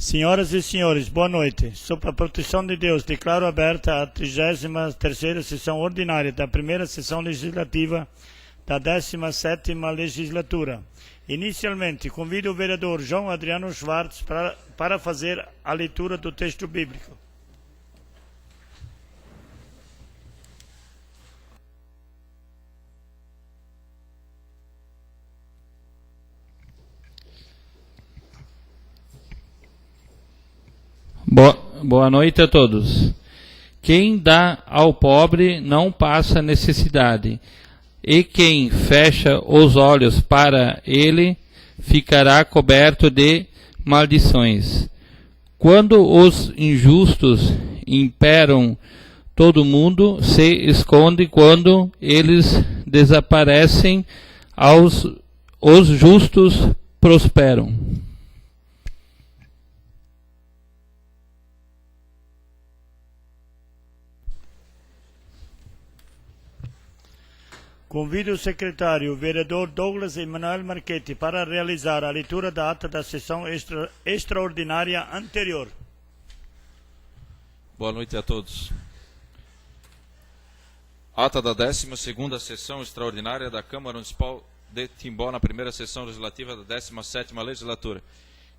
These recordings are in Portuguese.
Senhoras e senhores, boa noite. Sob a proteção de Deus, declaro aberta a 33ª sessão ordinária da primeira sessão legislativa da 17ª legislatura. Inicialmente, convido o vereador João Adriano Schwartz para fazer a leitura do texto bíblico. Boa noite a todos. Quem dá ao pobre não passa necessidade, e quem fecha os olhos para ele ficará coberto de maldições. Quando os injustos imperam, todo mundo se esconde. Quando eles desaparecem, os justos prosperam. Convido o secretário, o vereador Douglas Emanuel Marchetti, para realizar a leitura da ata da sessão extraordinária anterior. Boa noite a todos. Ata da 12ª sessão extraordinária da Câmara Municipal de Timbó, na primeira sessão legislativa da 17ª legislatura.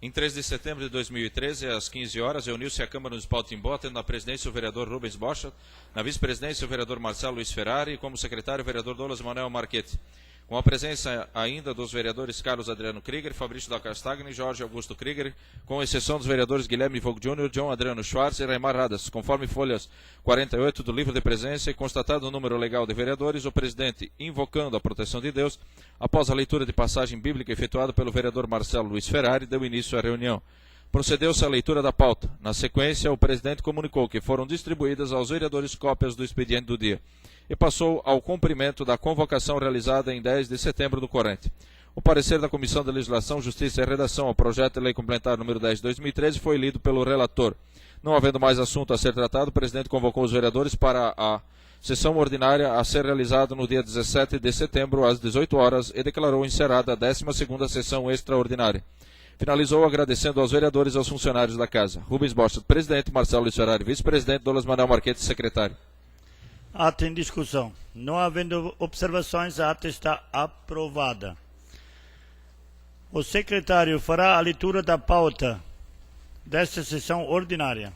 Em 3 de setembro de 2013, às 15 horas, reuniu-se a Câmara Municipal de Timbó, tendo na presidência o vereador Rubens Boschert, na vice-presidência o vereador Marcelo Luiz Ferrari e como secretário o vereador Douglas Emanuel Marchetti. Com a presença ainda dos vereadores Carlos Adriano Krieger, Fabrício da Castagna e Jorge Augusto Krieger, com exceção dos vereadores Guilherme Vogt Jr., João Adriano Schwartz e Raimar Radas, conforme folhas 48 do livro de presença e constatado o número legal de vereadores, o presidente, invocando a proteção de Deus, após a leitura de passagem bíblica efetuada pelo vereador Marcelo Luiz Ferrari, deu início à reunião. Procedeu-se à leitura da pauta. Na sequência, o presidente comunicou que foram distribuídas aos vereadores cópias do expediente do dia e passou ao cumprimento da convocação realizada em 10 de setembro do corrente. O parecer da Comissão de Legislação, Justiça e Redação ao projeto de lei complementar número 10 de 2013 foi lido pelo relator. Não havendo mais assunto a ser tratado, o presidente convocou os vereadores para a sessão ordinária a ser realizada no dia 17 de setembro, às 18 horas, e declarou encerrada a 12ª sessão extraordinária. Finalizou agradecendo aos vereadores e aos funcionários da Casa. Rubens Boschert, presidente, Marcelo Luiz Ferrari, vice-presidente, Douglas Emanuel Marchetti, secretário. Ata em discussão. Não havendo observações, a ata está aprovada. O secretário fará a leitura da pauta desta sessão ordinária.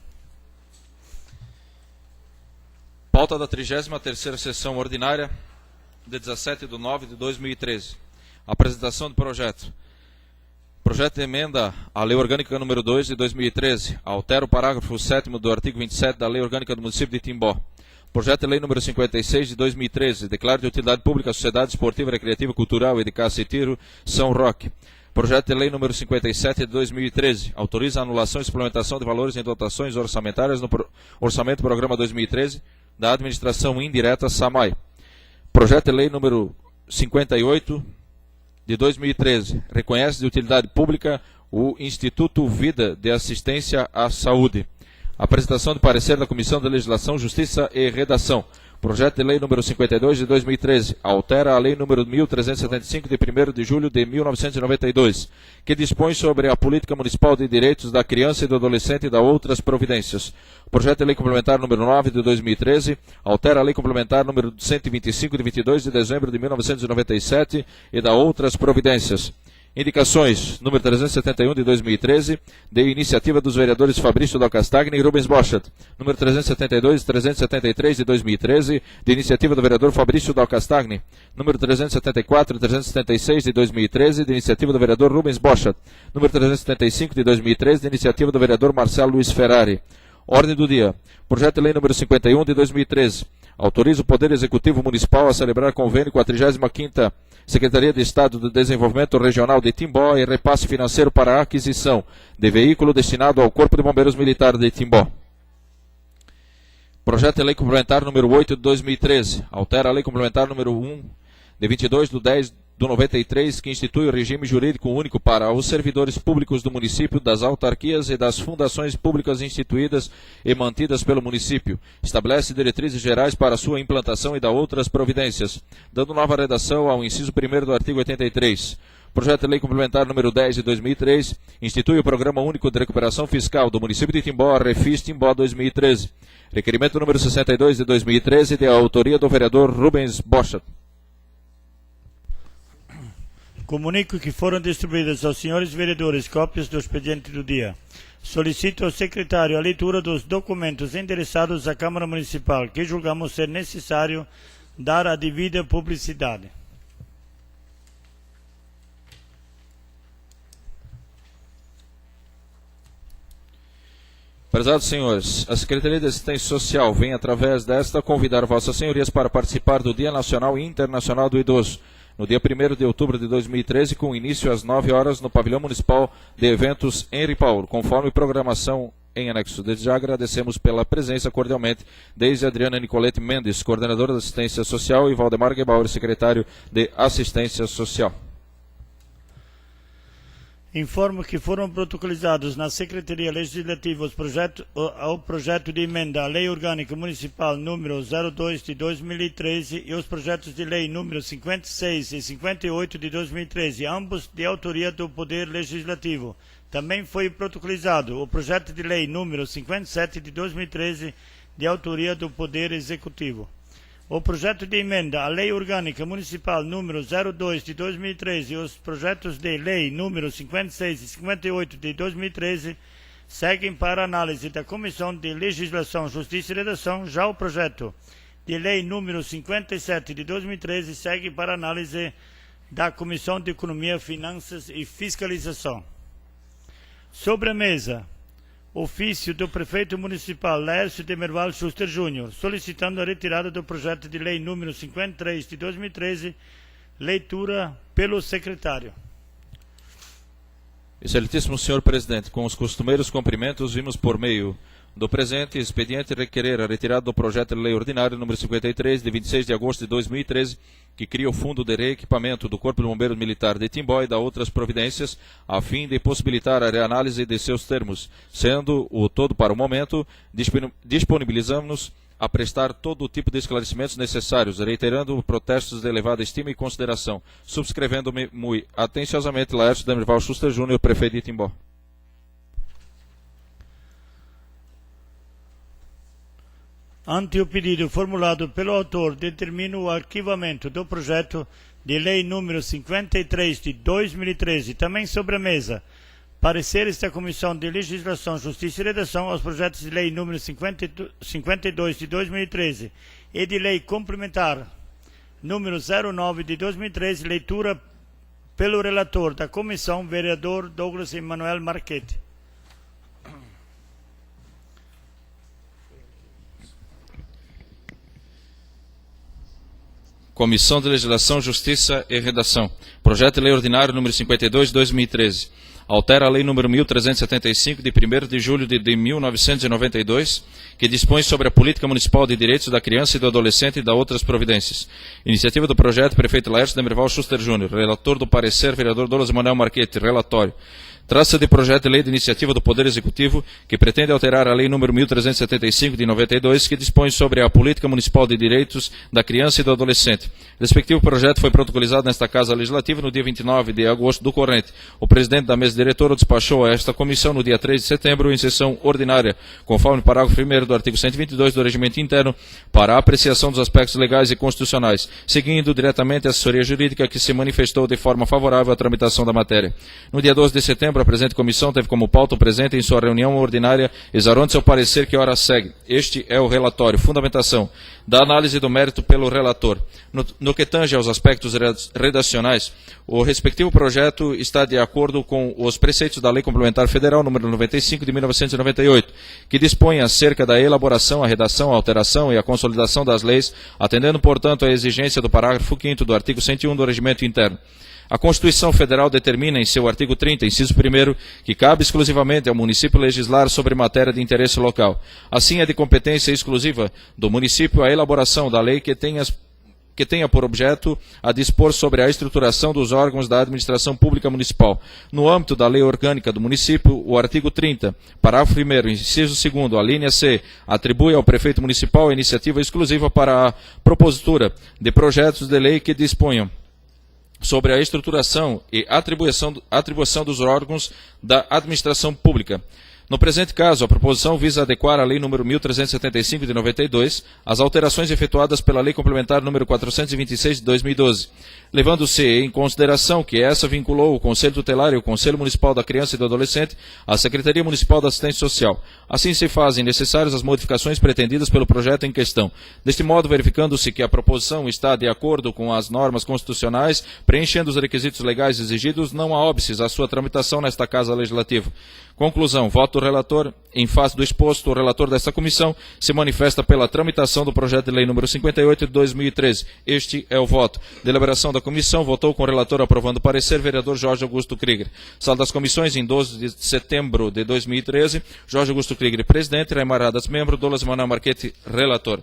Pauta da 33ª sessão ordinária de 17 de 9 de 2013. Apresentação do projeto. Projeto de emenda à Lei Orgânica número 2 de 2013. Altera o parágrafo 7º do artigo 27 da Lei Orgânica do município de Timbó. Projeto de lei número 56 de 2013. Declara de utilidade pública a Sociedade Esportiva, Recreativa, Cultural e de Caça e Tiro São Roque. Projeto de lei número 57 de 2013. Autoriza a anulação e suplementação de valores em dotações orçamentárias no Orçamento Programa 2013 da Administração Indireta SAMAI. Projeto de lei número 58 de 2013. Reconhece de utilidade pública o Instituto Vida de Assistência à Saúde. Apresentação de parecer da Comissão de Legislação, Justiça e Redação. Projeto de lei número 52 de 2013. Altera a lei número 1375 de 1º de julho de 1992, que dispõe sobre a política municipal de direitos da criança e do adolescente e da outras providências. Projeto de lei complementar número 9 de 2013. Altera a lei complementar número 125 de 22 de dezembro de 1997 e da outras providências. Indicações, número 371 de 2013, de iniciativa dos vereadores Fabrício da Castagna e Rubens Boschert. Número 372 e 373 de 2013, de iniciativa do vereador Fabrício da Castagna. Número 374 e 376 de 2013, de iniciativa do vereador Rubens Boschert. Número 375 de 2013, de iniciativa do vereador Marcelo Luiz Ferrari. Ordem do dia. Projeto de lei número 51 de 2013. Autoriza o Poder Executivo Municipal a celebrar convênio com a 35ª Secretaria de Estado de Desenvolvimento Regional de Timbó e repasse financeiro para a aquisição de veículo destinado ao Corpo de Bombeiros Militar de Timbó. Projeto de lei complementar número 8 de 2013. Altera a lei complementar número 1 de 22 de 10 do 93, que institui o regime jurídico único para os servidores públicos do município, das autarquias e das fundações públicas instituídas e mantidas pelo município. Estabelece diretrizes gerais para sua implantação e dá outras providências, dando nova redação ao inciso 1º do artigo 83. Projeto de Lei Complementar número 10 de 2003, institui o Programa Único de Recuperação Fiscal do município de Timbó, Refis Timbó 2013. Requerimento número 62 de 2013, de autoria do vereador Rubens Boschert. Comunico que foram distribuídas aos senhores vereadores cópias do expediente do dia. Solicito ao secretário a leitura dos documentos endereçados à Câmara Municipal, que julgamos ser necessário dar a devida publicidade. Prezados senhores, a Secretaria de Assistência Social vem, através desta, convidar vossas senhorias para participar do Dia Nacional e Internacional do Idoso, no dia 1º de outubro de 2013, com início às 9 horas no Pavilhão Municipal de Eventos Henri Paulo, conforme programação em anexo. Desde já agradecemos pela presença cordialmente desde Adriana Nicolete Mendes, coordenadora de Assistência Social, e Valdemar Gebauer, secretário de Assistência Social. Informo que foram protocolizados na Secretaria Legislativa ao projeto de emenda à Lei Orgânica Municipal número 02 de 2013 e os projetos de lei número 56 e 58 de 2013, ambos de autoria do Poder Legislativo. Também foi protocolizado o projeto de lei número 57 de 2013, de autoria do Poder Executivo. O projeto de emenda à Lei Orgânica Municipal número 02 de 2013 e os projetos de lei número 56 e 58 de 2013 seguem para análise da Comissão de Legislação, Justiça e Redação. Já o projeto de lei número 57 de 2013 segue para análise da Comissão de Economia, Finanças e Fiscalização. Sobre a mesa, ofício do Prefeito Municipal Laércio Demerval Schuster Júnior, solicitando a retirada do projeto de lei número 53 de 2013, leitura pelo secretário. Excelentíssimo senhor presidente, com os costumeiros cumprimentos, vimos por meio do presente expediente requerer a retirada do projeto de lei ordinário número 53, de 26 de agosto de 2013, que cria o Fundo de Reequipamento do Corpo de Bombeiros Militar de Timbó e da outras providências, a fim de possibilitar a reanálise de seus termos, sendo o todo para o momento, disponibilizamos-nos a prestar todo o tipo de esclarecimentos necessários, reiterando protestos de elevada estima e consideração. Subscrevendo-me muito atenciosamente, Laércio Demerval Schuster Júnior, prefeito de Timbó. Ante o pedido formulado pelo autor, determino o arquivamento do projeto de lei número 53 de 2013, também sobre a mesa. Pareceres da Comissão de Legislação, Justiça e Redação aos projetos de lei número 52 de 2013 e de lei complementar número 09 de 2013, leitura pelo relator da comissão, vereador Douglas Emanuel Marchetti. Comissão de Legislação, Justiça e Redação. Projeto de Lei Ordinário número 52 de 2013. Altera a Lei número 1375 de 1º de julho de 1992, que dispõe sobre a Política Municipal de Direitos da Criança e do Adolescente e da outras providências. Iniciativa do projeto, prefeito Laércio Demerval Schuster Júnior. Relator do parecer, vereador Douglas Emanuel Marchetti. Relatório. Trata-se de projeto de lei de iniciativa do Poder Executivo que pretende alterar a Lei nº 1375 de 92, que dispõe sobre a Política Municipal de Direitos da Criança e do Adolescente. O respectivo projeto foi protocolizado nesta Casa Legislativa no dia 29 de agosto do corrente. O presidente da mesa diretora despachou a esta comissão no dia 3 de setembro em sessão ordinária, conforme o parágrafo 1º do artigo 122 do Regimento Interno, para a apreciação dos aspectos legais e constitucionais, seguindo diretamente a assessoria jurídica que se manifestou de forma favorável à tramitação da matéria. No dia 12 de setembro, a presente comissão teve como pauta o presente em sua reunião ordinária, exarando seu parecer que ora segue. Este é o relatório. Fundamentação da análise do mérito pelo relator. No que tange aos aspectos redacionais, o respectivo projeto está de acordo com os preceitos da Lei Complementar Federal número 95 de 1998, que dispõe acerca da elaboração, a redação, a alteração e a consolidação das leis, atendendo, portanto, à exigência do parágrafo 5º do artigo 101 do Regimento Interno. A Constituição Federal determina em seu artigo 30, inciso 1º, que cabe exclusivamente ao município legislar sobre matéria de interesse local. Assim, é de competência exclusiva do município a elaboração da lei que tenha por objeto a dispor sobre a estruturação dos órgãos da administração pública municipal. No âmbito da lei orgânica do município, o artigo 30, parágrafo 1º, inciso 2º, a linha C, atribui ao prefeito municipal a iniciativa exclusiva para a propositura de projetos de lei que disponham sobre a estruturação e atribuição dos órgãos da administração pública. No presente caso, a proposição visa adequar a Lei nº 1375 de 92 às alterações efetuadas pela Lei Complementar nº 426 de 2012, levando-se em consideração que essa vinculou o Conselho Tutelar e o Conselho Municipal da Criança e do Adolescente à Secretaria Municipal da Assistência Social. Assim se fazem necessárias as modificações pretendidas pelo projeto em questão. Deste modo, verificando-se que a proposição está de acordo com as normas constitucionais, preenchendo os requisitos legais exigidos, não há óbices à sua tramitação nesta Casa Legislativa. Conclusão. Voto do relator. Em face do exposto, o relator desta comissão se manifesta pela tramitação do projeto de lei número 58 de 2013. Este é o voto. Deliberação da comissão. Votou com o relator aprovando o parecer, vereador Jorge Augusto Krieger. Sala das comissões, em 12 de setembro de 2013. Jorge Augusto Krieger, presidente. Raimar Radas, membro. Douglas Manuel Marchetti, relator.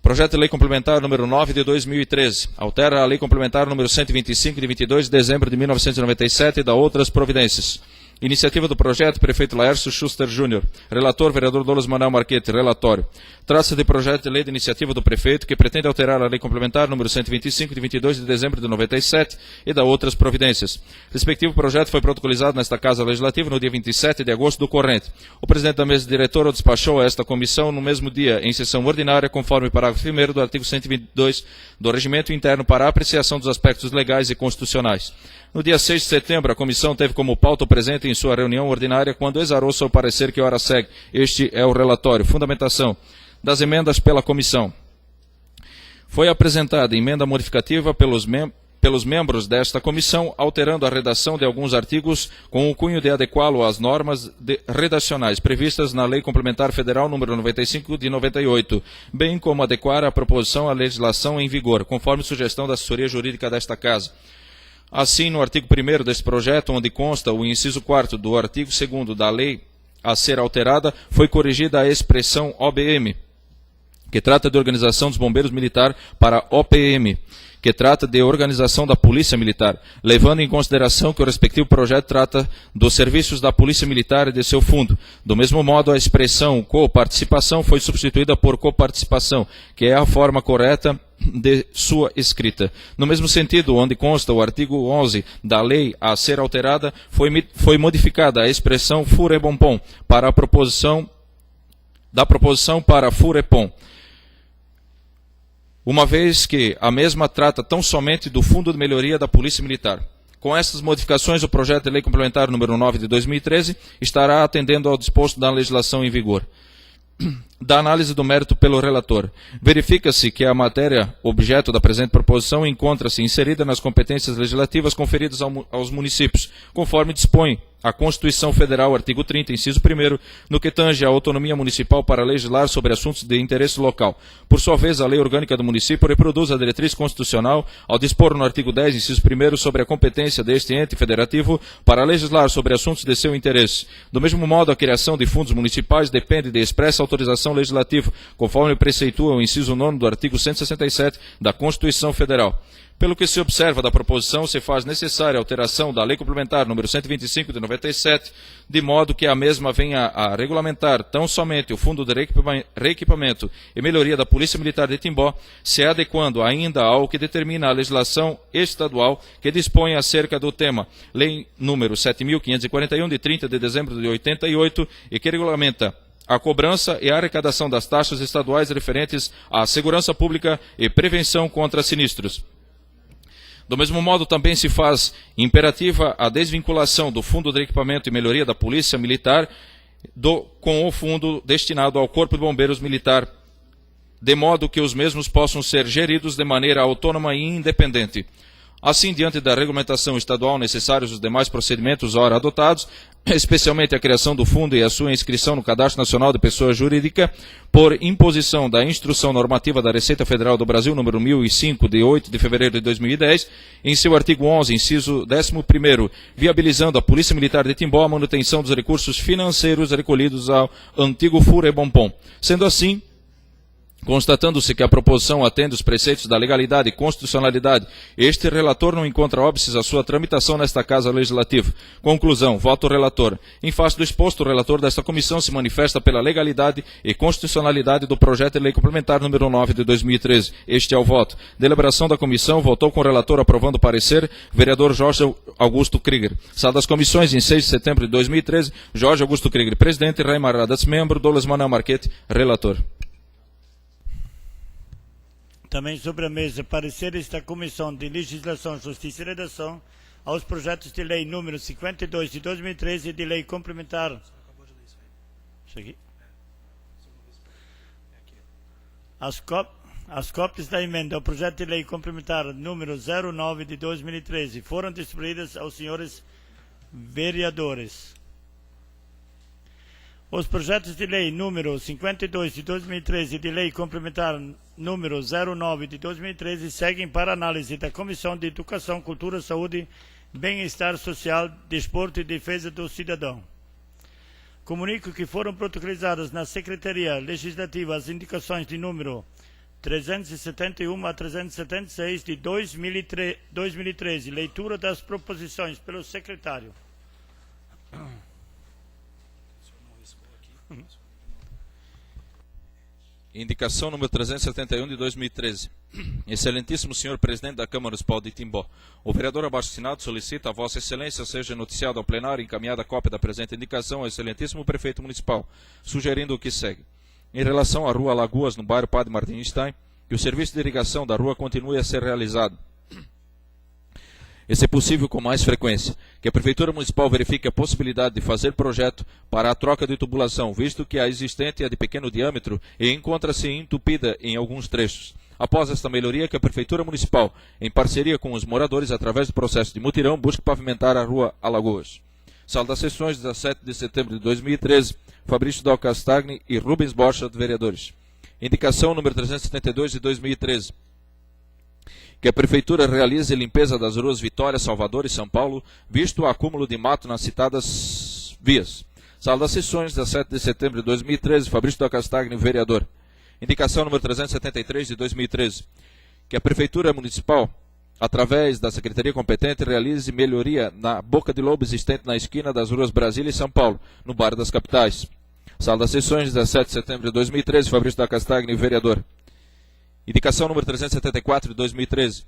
Projeto de Lei Complementar número 9 de 2013. Altera a Lei Complementar número 125 de 22 de dezembro de 1997 e dá outras providências. Iniciativa do projeto, prefeito Laércio Schuster Júnior. Relator, vereador Douglas Manuel Marchetti. Relatório. Trata-se de projeto de lei de iniciativa do prefeito que pretende alterar a Lei Complementar número 125 de 22 de dezembro de 97 e dá outras providências. Respectivo projeto foi protocolizado nesta Casa Legislativa no dia 27 de agosto do corrente. O presidente da mesa diretora o despachou a esta comissão no mesmo dia, em sessão ordinária, conforme o parágrafo 1º do artigo 122 do Regimento Interno para a apreciação dos aspectos legais e constitucionais. No dia 6 de setembro, a comissão teve como pauta o presente em sua reunião ordinária quando exarou seu parecer que ora segue. Este é o relatório. Fundamentação das emendas pela comissão. Foi apresentada emenda modificativa pelos membros desta comissão, alterando a redação de alguns artigos com o cunho de adequá-lo às normas redacionais previstas na Lei Complementar Federal número 95 de 98, bem como adequar a proposição à legislação em vigor, conforme sugestão da assessoria jurídica desta Casa. Assim, no artigo 1º deste projeto, onde consta o inciso 4º do artigo 2º da lei a ser alterada, foi corrigida a expressão OBM, que trata de Organização dos Bombeiros Militar, para OPM, que trata de Organização da Polícia Militar, levando em consideração que o respectivo projeto trata dos serviços da Polícia Militar e de seu fundo. Do mesmo modo, a expressão coparticipação foi substituída por coparticipação, que é a forma correta de sua escrita. No mesmo sentido, onde consta o artigo 11 da lei a ser alterada, foi modificada a expressão furebonpom para a proposição para furepom, uma vez que a mesma trata tão somente do Fundo de Melhoria da Polícia Militar. Com essas modificações, o projeto de lei complementar número 9 de 2013 estará atendendo ao disposto da legislação em vigor. Da análise do mérito pelo relator. Verifica-se que a matéria objeto da presente proposição encontra-se inserida nas competências legislativas conferidas aos municípios, conforme dispõe a Constituição Federal, artigo 30, inciso 1º, no que tange à autonomia municipal para legislar sobre assuntos de interesse local. Por sua vez, a Lei Orgânica do Município reproduz a diretriz constitucional ao dispor no artigo 10, inciso 1º, sobre a competência deste ente federativo para legislar sobre assuntos de seu interesse. Do mesmo modo, a criação de fundos municipais depende de expressa autorização legislativa, conforme preceitua o inciso 9º do artigo 167 da Constituição Federal. Pelo que se observa da proposição, se faz necessária a alteração da Lei Complementar número 125 de 97, de modo que a mesma venha a regulamentar tão somente o Fundo de Reequipamento e Melhoria da Polícia Militar de Timbó, se adequando ainda ao que determina a legislação estadual que dispõe acerca do tema, Lei número 7.541 de 30 de dezembro de 88, e que regulamenta a cobrança e a arrecadação das taxas estaduais referentes à segurança pública e prevenção contra sinistros. Do mesmo modo, também se faz imperativa a desvinculação do Fundo de Equipamento e Melhoria da Polícia Militar com o fundo destinado ao Corpo de Bombeiros Militar, de modo que os mesmos possam ser geridos de maneira autônoma e independente. Assim, diante da regulamentação estadual necessários os demais procedimentos ora adotados, especialmente a criação do fundo e a sua inscrição no Cadastro Nacional de Pessoa Jurídica, por imposição da Instrução Normativa da Receita Federal do Brasil, número 1005, de 8 de fevereiro de 2010, em seu artigo 11, inciso 11º, viabilizando à Polícia Militar de Timbó a manutenção dos recursos financeiros recolhidos ao antigo Furebonpom. Sendo assim, Constatando-se que a proposição atende os preceitos da legalidade e constitucionalidade, este relator não encontra óbices à sua tramitação nesta Casa Legislativa. Conclusão, voto relator. Em face do exposto, o relator desta comissão se manifesta pela legalidade e constitucionalidade do projeto de lei complementar número 9 de 2013. Este é o voto. Deliberação da comissão, votou com o relator aprovando o parecer, vereador Jorge Augusto Krieger. Sala das comissões, em 6 de setembro de 2013, Jorge Augusto Krieger, presidente, Raimar Radas, membro, Douglas Manuel Marchetti, relator. Também sobre a mesa, pareceres da Comissão de Legislação, Justiça e Redação aos projetos de lei número 52 de 2013 e de lei complementar. Isso aqui. As cópias da emenda ao projeto de lei complementar número 09 de 2013 foram distribuídas aos senhores vereadores. Os projetos de lei número 52 de 2013 e de lei complementar número 09 de 2013 seguem para análise da Comissão de Educação, Cultura, Saúde, Bem-Estar Social, Desporto e Defesa do Cidadão. Comunico que foram protocolizadas na Secretaria Legislativa as indicações de número 371 a 376 de 2013, leitura das proposições pelo secretário. Indicação número 371 de 2013. Excelentíssimo senhor presidente da Câmara Municipal de Timbó, o vereador abaixo assinado solicita a vossa excelência seja noticiado ao plenário e encaminhada a cópia da presente indicação ao excelentíssimo prefeito municipal, sugerindo o que segue. Em relação à rua Lagoas, no bairro Padre Martinstein, que o serviço de irrigação da rua continue a ser realizado, e se possível com mais frequência, que a Prefeitura Municipal verifique a possibilidade de fazer projeto para a troca de tubulação, visto que a existente é de pequeno diâmetro e encontra-se entupida em alguns trechos. Após esta melhoria, que a Prefeitura Municipal, em parceria com os moradores, através do processo de mutirão, busque pavimentar a rua Alagoas. Sala das sessões, 17 de setembro de 2013, Fabrício Dal Castagni e Rubens Borchardt, vereadores. Indicação número 372 de 2013. Que a Prefeitura realize limpeza das ruas Vitória, Salvador e São Paulo, visto o acúmulo de mato nas citadas vias. Sala das sessões, 17 de setembro de 2013, Fabrício Dal Castagni, vereador. Indicação número 373 de 2013. Que a Prefeitura Municipal, através da Secretaria competente, realize melhoria na boca de lobo existente na esquina das ruas Brasília e São Paulo, no bairro das Capitais. Sala das sessões, 17 de setembro de 2013, Fabrício Dal Castagni, vereador. Indicação número 374 de 2013.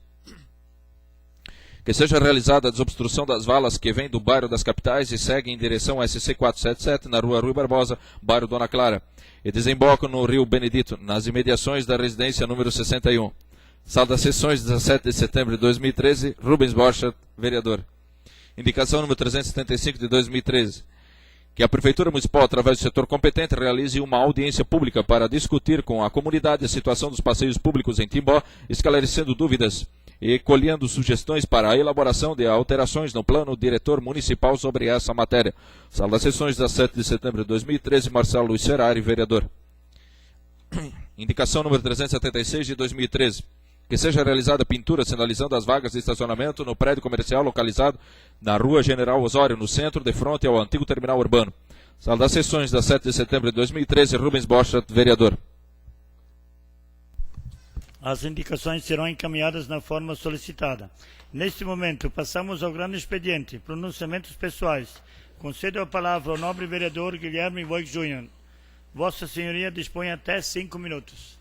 Que seja realizada a desobstrução das valas que vêm do bairro das Capitais e seguem em direção ao SC 477, na rua Rui Barbosa, bairro Dona Clara, e desembocam no rio Benedito, nas imediações da residência número 61. Sala das sessões, 17 de setembro de 2013, Rubens Borchardt, vereador. Indicação número 375 de 2013. Que a Prefeitura Municipal, através do setor competente, realize uma audiência pública para discutir com a comunidade a situação dos passeios públicos em Timbó, esclarecendo dúvidas e colhendo sugestões para a elaboração de alterações no plano diretor municipal sobre essa matéria. Sala das sessões, 17 de setembro de 2013, Marcelo Luiz Ferrari, vereador. Indicação número 376 de 2013. Que seja realizada pintura sinalizando as vagas de estacionamento no prédio comercial localizado na Rua General Osório, no centro, de frente ao antigo terminal urbano. Sala das sessões, 17 de setembro de 2013, Rubens Borchardt, vereador. As indicações serão encaminhadas na forma solicitada. Neste momento, passamos ao grande expediente, pronunciamentos pessoais. Concedo a palavra ao nobre vereador Guilherme Voigt Júnior. Vossa Senhoria dispõe até 5 minutos.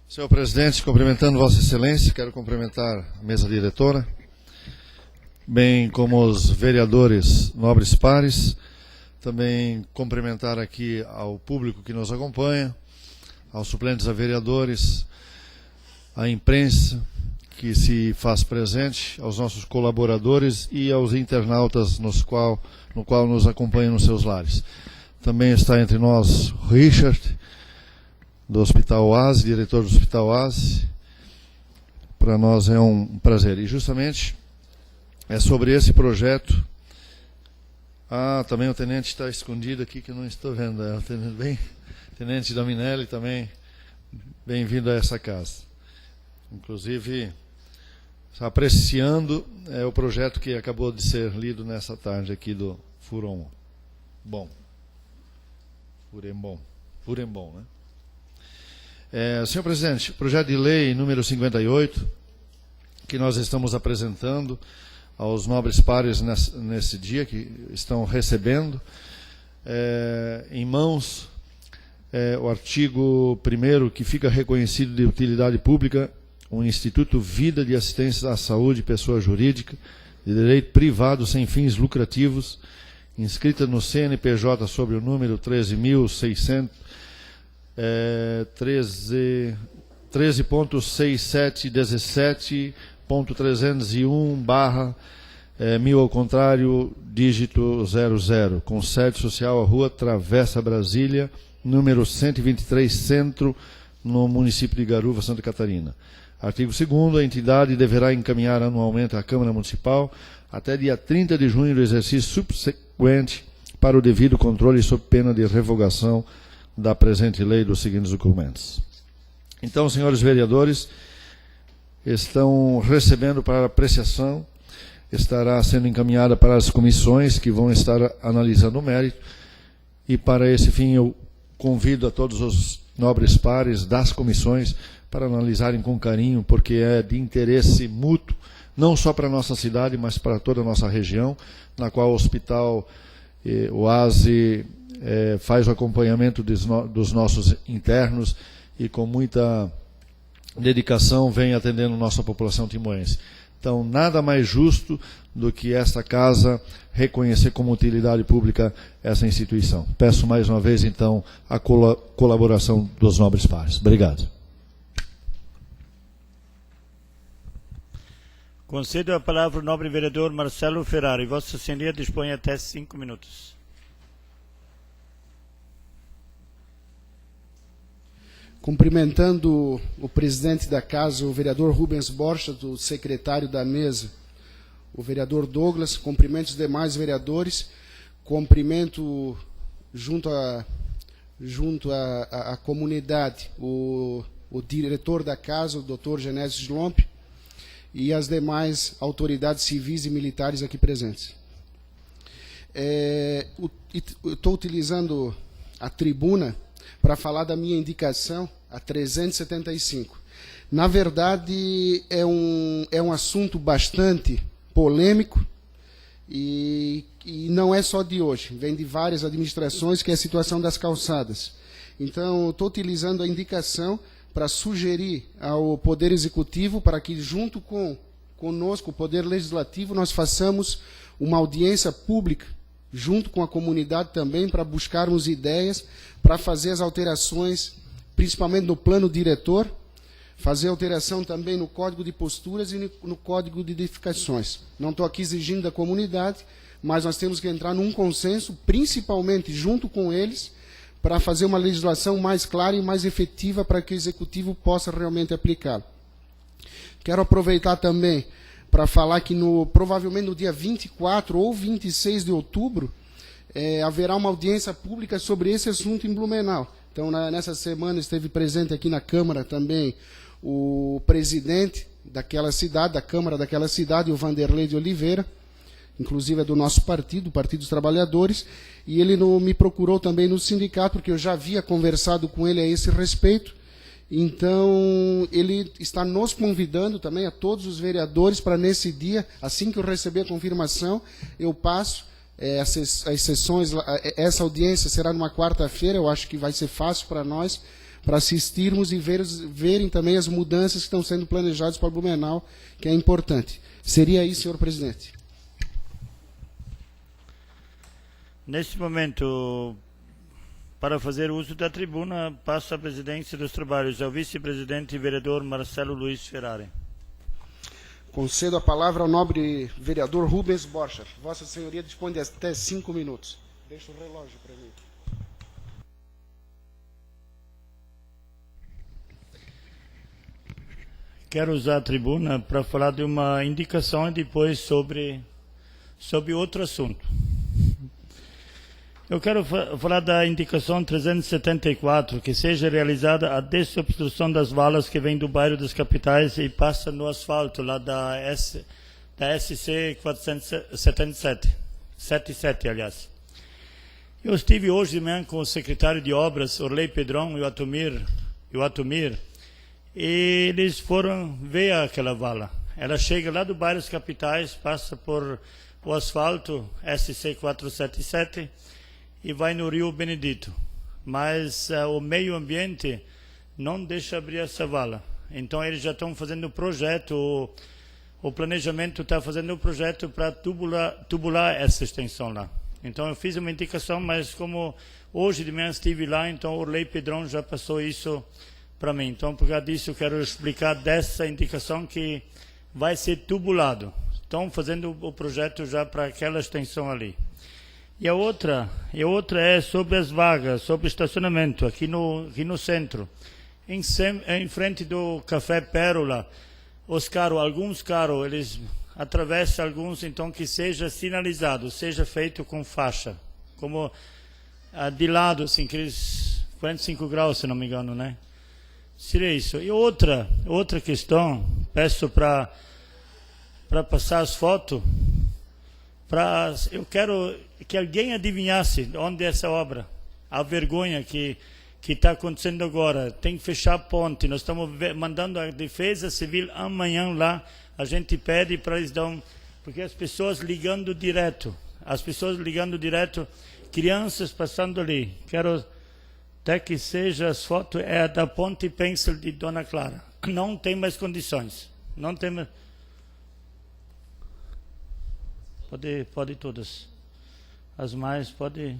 Senhor presidente, cumprimentando Vossa Excelência, quero cumprimentar a mesa diretora, bem como os vereadores nobres pares, também cumprimentar aqui ao público que nos acompanha, aos suplentes a vereadores, à imprensa que se faz presente, aos nossos colaboradores e aos internautas no qual nos acompanham nos seus lares. Também está entre nós Richard, do Hospital Oase, diretor do Hospital Oase. Para nós é um prazer. E justamente é sobre esse projeto. Também o tenente está escondido aqui, que eu não estou vendo. É o tenente Dominelli também. Bem-vindo a essa casa. inclusive apreciando o projeto que acabou de ser lido nessa tarde aqui do Furembom. Furembom, né? Senhor presidente, projeto de lei número 58, que nós estamos apresentando aos nobres pares nesse dia, que estão recebendo em mãos o artigo 1º, que fica reconhecido de utilidade pública o Instituto Vida de Assistência à Saúde, pessoa jurídica, de direito privado sem fins lucrativos, inscrita no CNPJ sob o número 13.6717.301/1000 ao contrário, dígito 00, com sede social à Rua Travessa Brasília, número 123, Centro, no município de Garuva, Santa Catarina. Artigo 2º, a entidade deverá encaminhar anualmente à Câmara Municipal, até dia 30 de junho do exercício subsequente, para o devido controle sob pena de revogação da presente lei dos seguintes documentos. Então, senhores vereadores, estão recebendo para apreciação, estará sendo encaminhada para as comissões que vão estar analisando o mérito, e para esse fim eu convido a todos os nobres pares das comissões para analisarem com carinho, porque é de interesse mútuo, não só para a nossa cidade, mas para toda a nossa região, na qual o Hospital Oase faz o acompanhamento dos nossos internos e com muita dedicação vem atendendo nossa população timoense. Então, nada mais justo do que esta casa reconhecer como utilidade pública essa instituição. Peço mais uma vez, então, a colaboração dos nobres pares. Obrigado. Concedo a palavra ao nobre vereador Marcelo Ferrari. Vossa Senhoria dispõe até 5 minutos. Cumprimentando o presidente da casa, o vereador Rubens Borcha, o secretário da mesa, o vereador Douglas, cumprimento os demais vereadores, cumprimento junto à comunidade, o diretor da casa, o doutor Genésio Slomp, e as demais autoridades civis e militares aqui presentes. Estou utilizando a tribuna para falar da minha indicação, a 375. Na verdade, é um assunto bastante polêmico e não é só de hoje, vem de várias administrações, que é a situação das calçadas. Então, estou utilizando a indicação para sugerir ao Poder Executivo para que, junto conosco, o Poder Legislativo, nós façamos uma audiência pública, junto com a comunidade também, para buscarmos ideias, para fazer as alterações, principalmente no plano diretor, fazer alteração também no Código de Posturas e no Código de Edificações. Não estou aqui exigindo da comunidade, mas nós temos que entrar num consenso, principalmente junto com eles, para fazer uma legislação mais clara e mais efetiva para que o Executivo possa realmente aplicá-la. Quero aproveitar também para falar que provavelmente no dia 24 ou 26 de outubro haverá uma audiência pública sobre esse assunto em Blumenau. Então, nessa semana esteve presente aqui na Câmara também o presidente daquela cidade, da Câmara daquela cidade, o Vanderlei de Oliveira, inclusive é do nosso partido, o Partido dos Trabalhadores, e ele me procurou também no sindicato, porque eu já havia conversado com ele a esse respeito. Então, ele está nos convidando também, a todos os vereadores, para nesse dia, assim que eu receber a confirmação, eu passo as sessões, essa audiência será numa quarta-feira, eu acho que vai ser fácil para nós, para assistirmos e verem também as mudanças que estão sendo planejadas para Blumenau, que é importante. Seria isso, senhor presidente. Neste momento, para fazer uso da tribuna, passo a presidência dos trabalhos ao vice-presidente e vereador Marcelo Luiz Ferrari. Concedo a palavra ao nobre vereador Rubens Borcha. Vossa Senhoria dispõe de até 5 minutos. Deixa o relógio para mim. Quero usar a tribuna para falar de uma indicação e depois sobre outro assunto. Eu quero falar da indicação 374, que seja realizada a desobstrução das valas que vêm do bairro das capitais e passa no asfalto lá da SC 477, aliás. Eu estive hoje de manhã com o secretário de obras, Orley Pedrão e o Atomir, e eles foram ver aquela vala. Ela chega lá do bairro das capitais, passa por o asfalto SC 477 e vai no Rio Benedito. Mas o meio ambiente não deixa abrir essa vala. Então eles já estão fazendo o projeto, o planejamento está fazendo o projeto para tubular essa extensão lá. Então eu fiz uma indicação, mas como hoje de manhã estive lá, então o Orley Pedrão já passou isso para mim. Então por causa disso eu quero explicar dessa indicação que vai ser tubulado. Estão fazendo o projeto já para aquela extensão ali. E a outra é sobre as vagas, sobre estacionamento, aqui no centro. Em frente do Café Pérola, alguns carros, eles atravessam alguns, então que seja sinalizado, seja feito com faixa. Como de lado, assim, aqueles 45 graus, se não me engano, né? Seria isso. E outra questão, peço para passar as fotos, eu quero que alguém adivinhasse onde é essa obra. A vergonha que está acontecendo agora. Tem que fechar a ponte. Nós estamos mandando a Defesa Civil amanhã lá. A gente pede para eles dar porque as pessoas ligando direto. Crianças passando ali. Quero até que seja as fotos, é a da Ponte Pencil de Dona Clara. Não tem mais condições. Não tem mais. Pode todas. As mais, pode.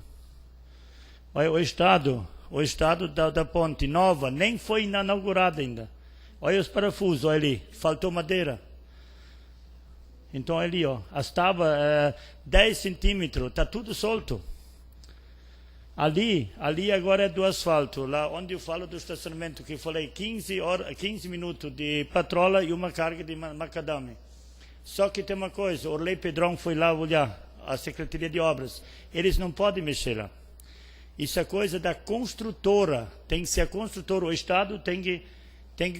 Olha, o estado da ponte nova nem foi inaugurada ainda. Olha os parafusos, olha ali, faltou madeira. Então ali, ó, as tábuas 10 centímetros, está tudo solto. Ali agora é do asfalto, lá onde eu falo do estacionamento, que eu falei 15 minutos de patrola e uma carga de macadame. Só que tem uma coisa, o Orley Pedrão foi lá olhar, a Secretaria de Obras, eles não podem mexer lá. Isso é coisa da construtora, tem que ser a construtora, o Estado tem que,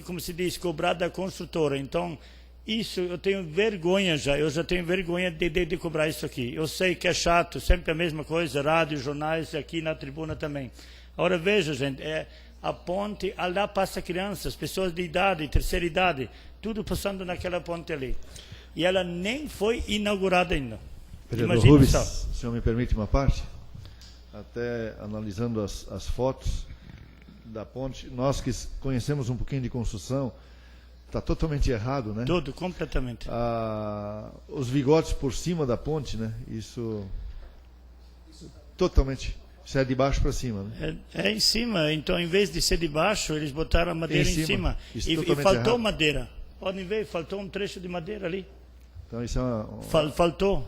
como se diz, cobrar da construtora. Então, isso eu tenho vergonha eu já tenho vergonha de cobrar isso aqui. Eu sei que é chato, sempre a mesma coisa, rádio, jornais, aqui na tribuna também. Agora veja, gente, a ponte, lá passa crianças, pessoas de idade, terceira idade, tudo passando naquela ponte ali. E ela nem foi inaugurada ainda. Vereador Rubens, o senhor me permite uma parte? Até analisando as fotos da ponte, nós que conhecemos um pouquinho de construção, está totalmente errado, né? Tudo, completamente. Os vigotes por cima da ponte, né? Isso totalmente, isso é de baixo para cima, né? É em cima, então em vez de ser de baixo, eles botaram a madeira em cima. E faltou errado. Madeira. Podem ver, faltou um trecho de madeira ali. Então isso é faltou.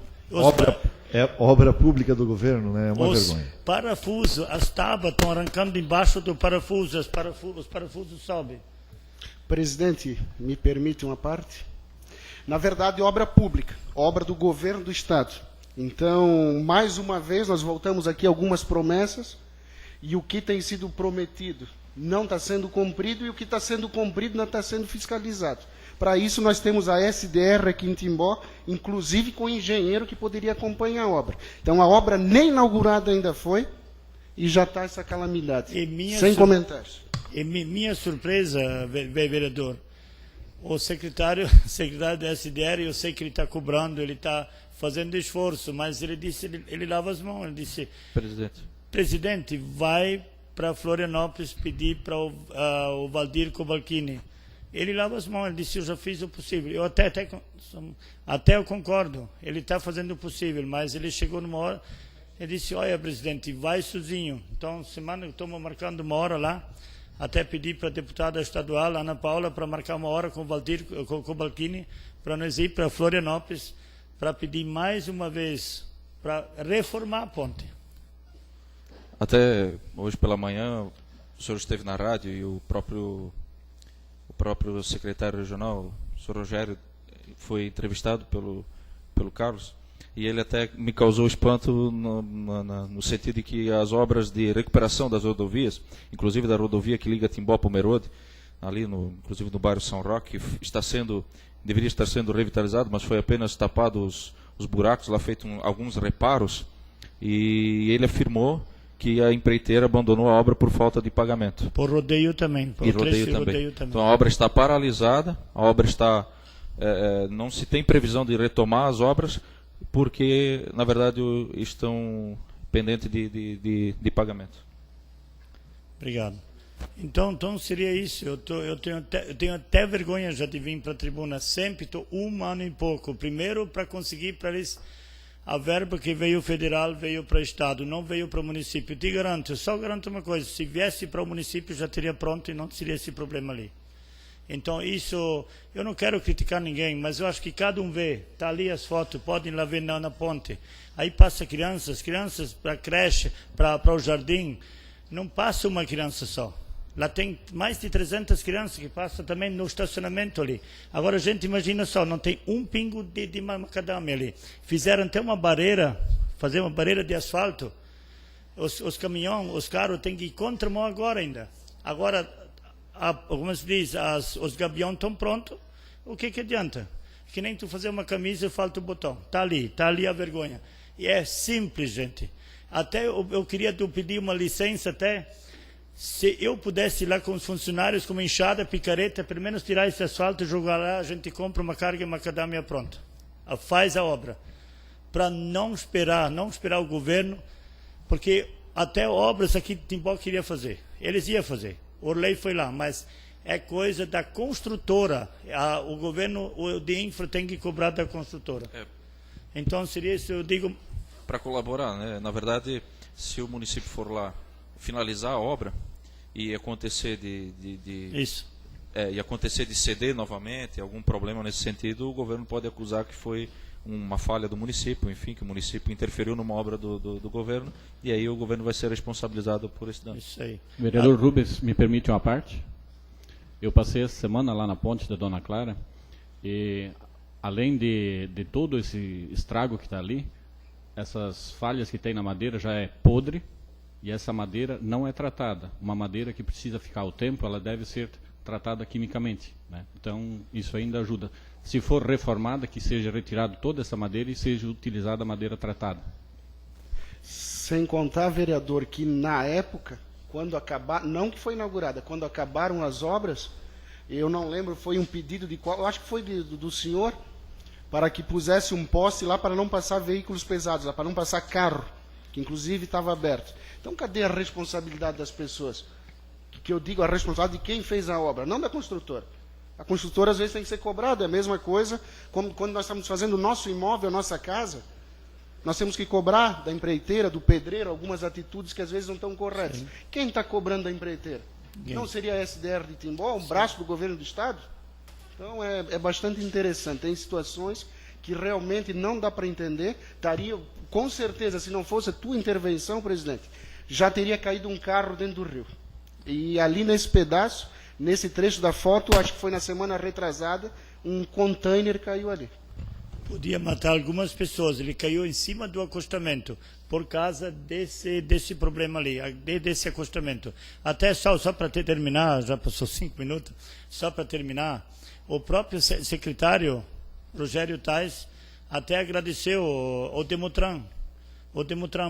Obra pública do governo, né? É uma vergonha. Parafusos, as tábuas estão arrancando embaixo do parafuso, os parafusos sobem. Presidente, me permite uma parte? Na verdade, obra pública, obra do governo do Estado. Então, mais uma vez, nós voltamos aqui a algumas promessas e o que tem sido prometido não está sendo cumprido e o que está sendo cumprido não está sendo fiscalizado. Para isso, nós temos a SDR aqui em Timbó, inclusive com engenheiro que poderia acompanhar a obra. Então, a obra nem inaugurada ainda foi e já está essa calamidade. Sem comentários. E minha surpresa, vereador, o secretário da SDR, eu sei que ele está cobrando, ele está fazendo esforço, mas ele disse, ele lava as mãos, ele disse, presidente, vai para Florianópolis pedir para o Valdir Cobalcini. Ele lava as mãos, ele disse, eu já fiz o possível. Eu até eu concordo, ele está fazendo o possível, mas ele chegou numa hora, ele disse, olha, presidente, vai sozinho. Então, semana eu estou marcando uma hora lá, até pedi para a deputada estadual, Ana Paula, para marcar uma hora com o Valdir Cobalcini, para nós ir para Florianópolis, para pedir mais uma vez, para reformar a ponte. Até hoje pela manhã, o senhor esteve na rádio e o próprio secretário regional, o senhor Rogério, foi entrevistado pelo Carlos. e ele até me causou espanto no sentido de que as obras de recuperação das rodovias, inclusive da rodovia que liga Timbó a Pomerode, ali inclusive no bairro São Roque, deveria estar sendo revitalizado, mas foi apenas tapado os buracos, lá feito alguns reparos, e ele afirmou que a empreiteira abandonou a obra por falta de pagamento. Por rodeio também. Por Rodeio também. Então a obra está paralisada, a obra está... não se tem previsão de retomar as obras, porque, na verdade, estão pendentes de pagamento. Obrigado. Então seria isso. Eu tenho até vergonha já de vir para a tribuna. Sempre estou 1 ano e pouco. Primeiro, para conseguir para eles a verba que veio federal, veio para o Estado, não veio para o município. Te garanto, eu só garanto uma coisa: se viesse para o município já teria pronto e não seria esse problema ali. Então isso, eu não quero criticar ninguém, mas eu acho que cada um vê, está ali as fotos, podem lá ver na ponte. Aí passa crianças para a creche, para o jardim. Não passa uma criança só. Lá tem mais de 300 crianças que passam também no estacionamento ali. Agora a gente imagina só, não tem um pingo de macadâmia ali. Fizeram até uma barreira, fazer uma barreira de asfalto. Os caminhões, os carros têm que ir contramão agora ainda. Agora, como se diz, os gabiões estão prontos. O que adianta? Que nem tu fazer uma camisa e falta o botão. Está ali a vergonha. E é simples, gente. Até eu queria pedir uma licença até... Se eu pudesse ir lá com os funcionários, com uma enxada, picareta, pelo menos tirar esse asfalto, jogar lá, a gente compra uma carga e macadâmia pronta. Faz a obra. Para não esperar o governo, porque até obras aqui de Timbó queria fazer. Eles iam fazer. O Orley foi lá, mas é coisa da construtora. O governo de infra tem que cobrar da construtora. Então seria isso, eu digo... Para colaborar, né? Na verdade, se o município for lá finalizar a obra e acontecer Isso. E acontecer de ceder novamente, algum problema nesse sentido, o governo pode acusar que foi uma falha do município, enfim, que o município interferiu numa obra do governo, e aí o governo vai ser responsabilizado por esse dano. Isso aí. Vereador Rubens, me permite uma parte? Eu passei essa semana lá na ponte da Dona Clara, e além de todo esse estrago que está ali, essas falhas que tem na madeira já é podre, e essa madeira não é tratada. Uma madeira que precisa ficar o tempo, ela deve ser tratada quimicamente, né? Então, isso ainda ajuda. Se for reformada, que seja retirada toda essa madeira e seja utilizada a madeira tratada. Sem contar, vereador, que na época, quando não que foi inaugurada, quando acabaram as obras, eu não lembro, foi um pedido de qual, eu acho que foi do senhor, para que pusesse um poste lá para não passar veículos pesados, lá, para não passar carro, que inclusive estava aberto. Então, cadê a responsabilidade das pessoas? Que eu digo a responsabilidade de quem fez a obra, não da construtora. A construtora, às vezes, tem que ser cobrada. É a mesma coisa como quando nós estamos fazendo o nosso imóvel, a nossa casa. Nós temos que cobrar da empreiteira, do pedreiro, algumas atitudes que às vezes não estão corretas. Sim. Quem está cobrando da empreiteira? Não seria a SDR de Timbó, um braço do governo do Estado? Então, é bastante interessante. Tem situações que realmente não dá para entender. Com certeza, se não fosse a tua intervenção, presidente, já teria caído um carro dentro do rio. E ali nesse pedaço, nesse trecho da foto, acho que foi na semana retrasada, um container caiu ali. Podia matar algumas pessoas. Ele caiu em cima do acostamento por causa desse problema ali, desse acostamento. Até só para terminar, já passou 5 minutos, só para terminar, o próprio secretário Rogério Tais até agradeceu o Demutran,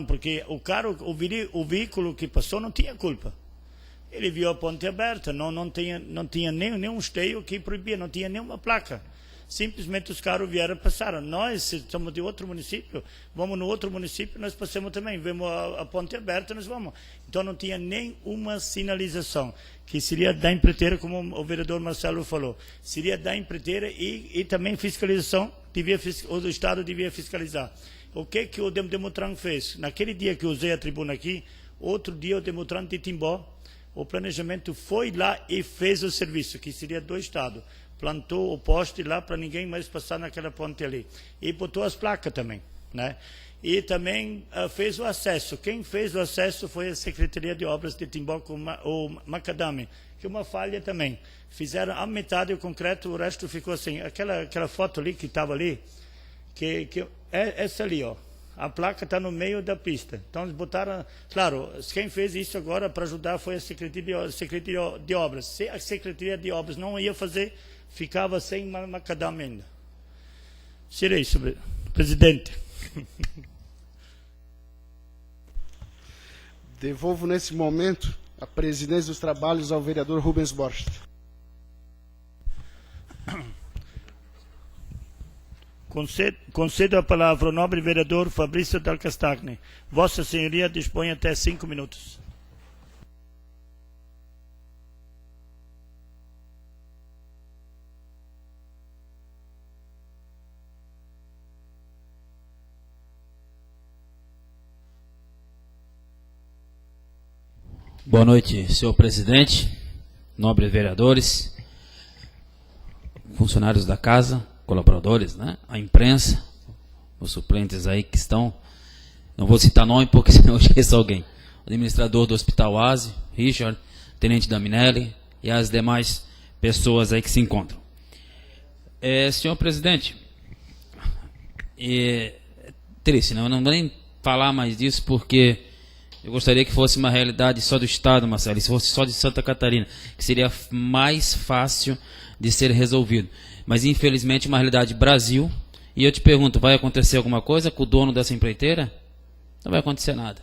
porque o veículo que passou não tinha culpa. Ele viu a ponte aberta, não tinha nenhum esteio que proibia, não tinha nenhuma placa. Simplesmente os carros vieram e passaram. Nós, se somos de outro município, vamos no outro município, nós passamos também. Vemos a ponte aberta, nós vamos. Então não tinha nenhuma sinalização, que seria da empreiteira, como o vereador Marcelo falou. Seria da empreiteira e também fiscalização, o Estado devia fiscalizar. O que o Demutran fez? Naquele dia que eu usei a tribuna aqui, outro dia o Demutran de Timbó, o planejamento foi lá e fez o serviço, que seria do Estado. Plantou o poste lá para ninguém mais passar naquela ponte ali. E botou as placas também, né? E também fez o acesso. Quem fez o acesso foi a Secretaria de Obras de Timbó com o Macadame, que é uma falha também. Fizeram a metade o concreto, o resto ficou assim. Aquela foto ali que estava ali, é essa ali, ó. A placa está no meio da pista. Então eles botaram, claro, quem fez isso agora para ajudar foi a Secretaria de Obras. Se a Secretaria de Obras não ia fazer, ficava sem macadamia. Seria isso, presidente. Devolvo nesse momento a presidência dos trabalhos ao vereador Rubens Borges. Concedo a palavra ao nobre vereador Fabrício Del Castagni. Vossa Senhoria dispõe até 5 minutos. Boa noite, senhor presidente, nobres vereadores, funcionários da casa, colaboradores, né? A imprensa, os suplentes aí que estão, não vou citar nome porque senão eu esqueço alguém, o administrador do Hospital Oasi, Richard, tenente da Minelli e as demais pessoas aí que se encontram. Senhor presidente, triste, não vou nem falar mais disso porque eu gostaria que fosse uma realidade só do Estado, Marcelo, se fosse só de Santa Catarina, que seria mais fácil de ser resolvido. Mas, infelizmente, uma realidade Brasil. E eu te pergunto, vai acontecer alguma coisa com o dono dessa empreiteira? Não vai acontecer nada.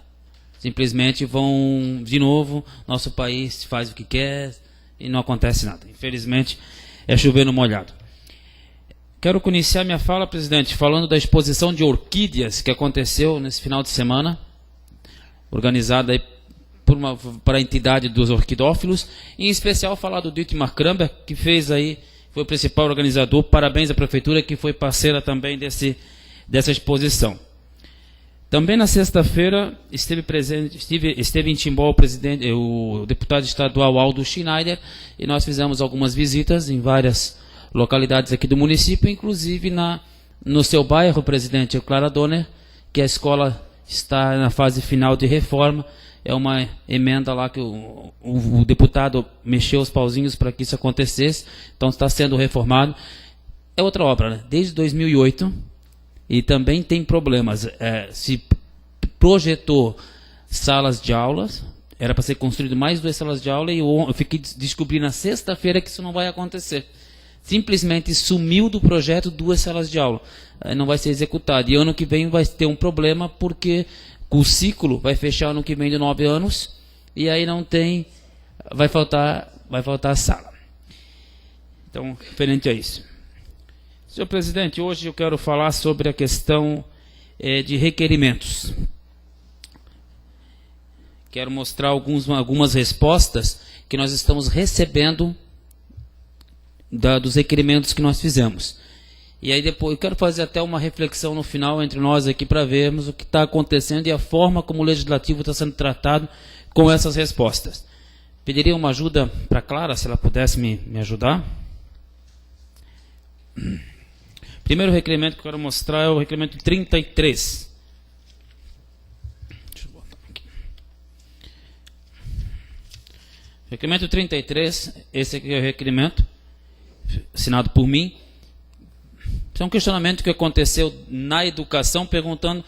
Simplesmente vão, de novo, nosso país faz o que quer e não acontece nada. Infelizmente, é chover no molhado. Quero iniciar minha fala, presidente, falando da exposição de orquídeas que aconteceu nesse final de semana, organizada aí para a entidade dos orquidófilos, em especial falar do Dietmar Kramber, que fez aí, foi o principal organizador. Parabéns à prefeitura, que foi parceira também dessa exposição. Também na sexta-feira esteve em Timbó o deputado estadual Aldo Schneider, e nós fizemos algumas visitas em várias localidades aqui do município, inclusive no seu bairro, presidente, o Clara Donner, que a escola está na fase final de reforma. É uma emenda lá que o deputado mexeu os pauzinhos para que isso acontecesse, então está sendo reformado. É outra obra, né? Desde 2008, e também tem problemas. Se projetou salas de aulas, era para ser construído mais 2 salas de aula, e eu fiquei descobrindo na sexta-feira que isso não vai acontecer. Simplesmente sumiu do projeto 2 salas de aula. Não vai ser executado. E ano que vem vai ter um problema, porque o ciclo vai fechar ano que vem de 9 anos, e aí não tem, vai faltar sala. Então, referente a isso. Senhor presidente, hoje eu quero falar sobre a questão de requerimentos. Quero mostrar algumas respostas que nós estamos recebendo dos requerimentos que nós fizemos. E aí depois eu quero fazer até uma reflexão no final entre nós aqui para vermos o que está acontecendo e a forma como o legislativo está sendo tratado com essas respostas. Pediria uma ajuda para a Clara, se ela pudesse me ajudar. Primeiro requerimento que eu quero mostrar é o requerimento 33. Deixa eu botar aqui. Requerimento 33, esse aqui é o requerimento assinado por mim. É um questionamento que aconteceu na educação, perguntando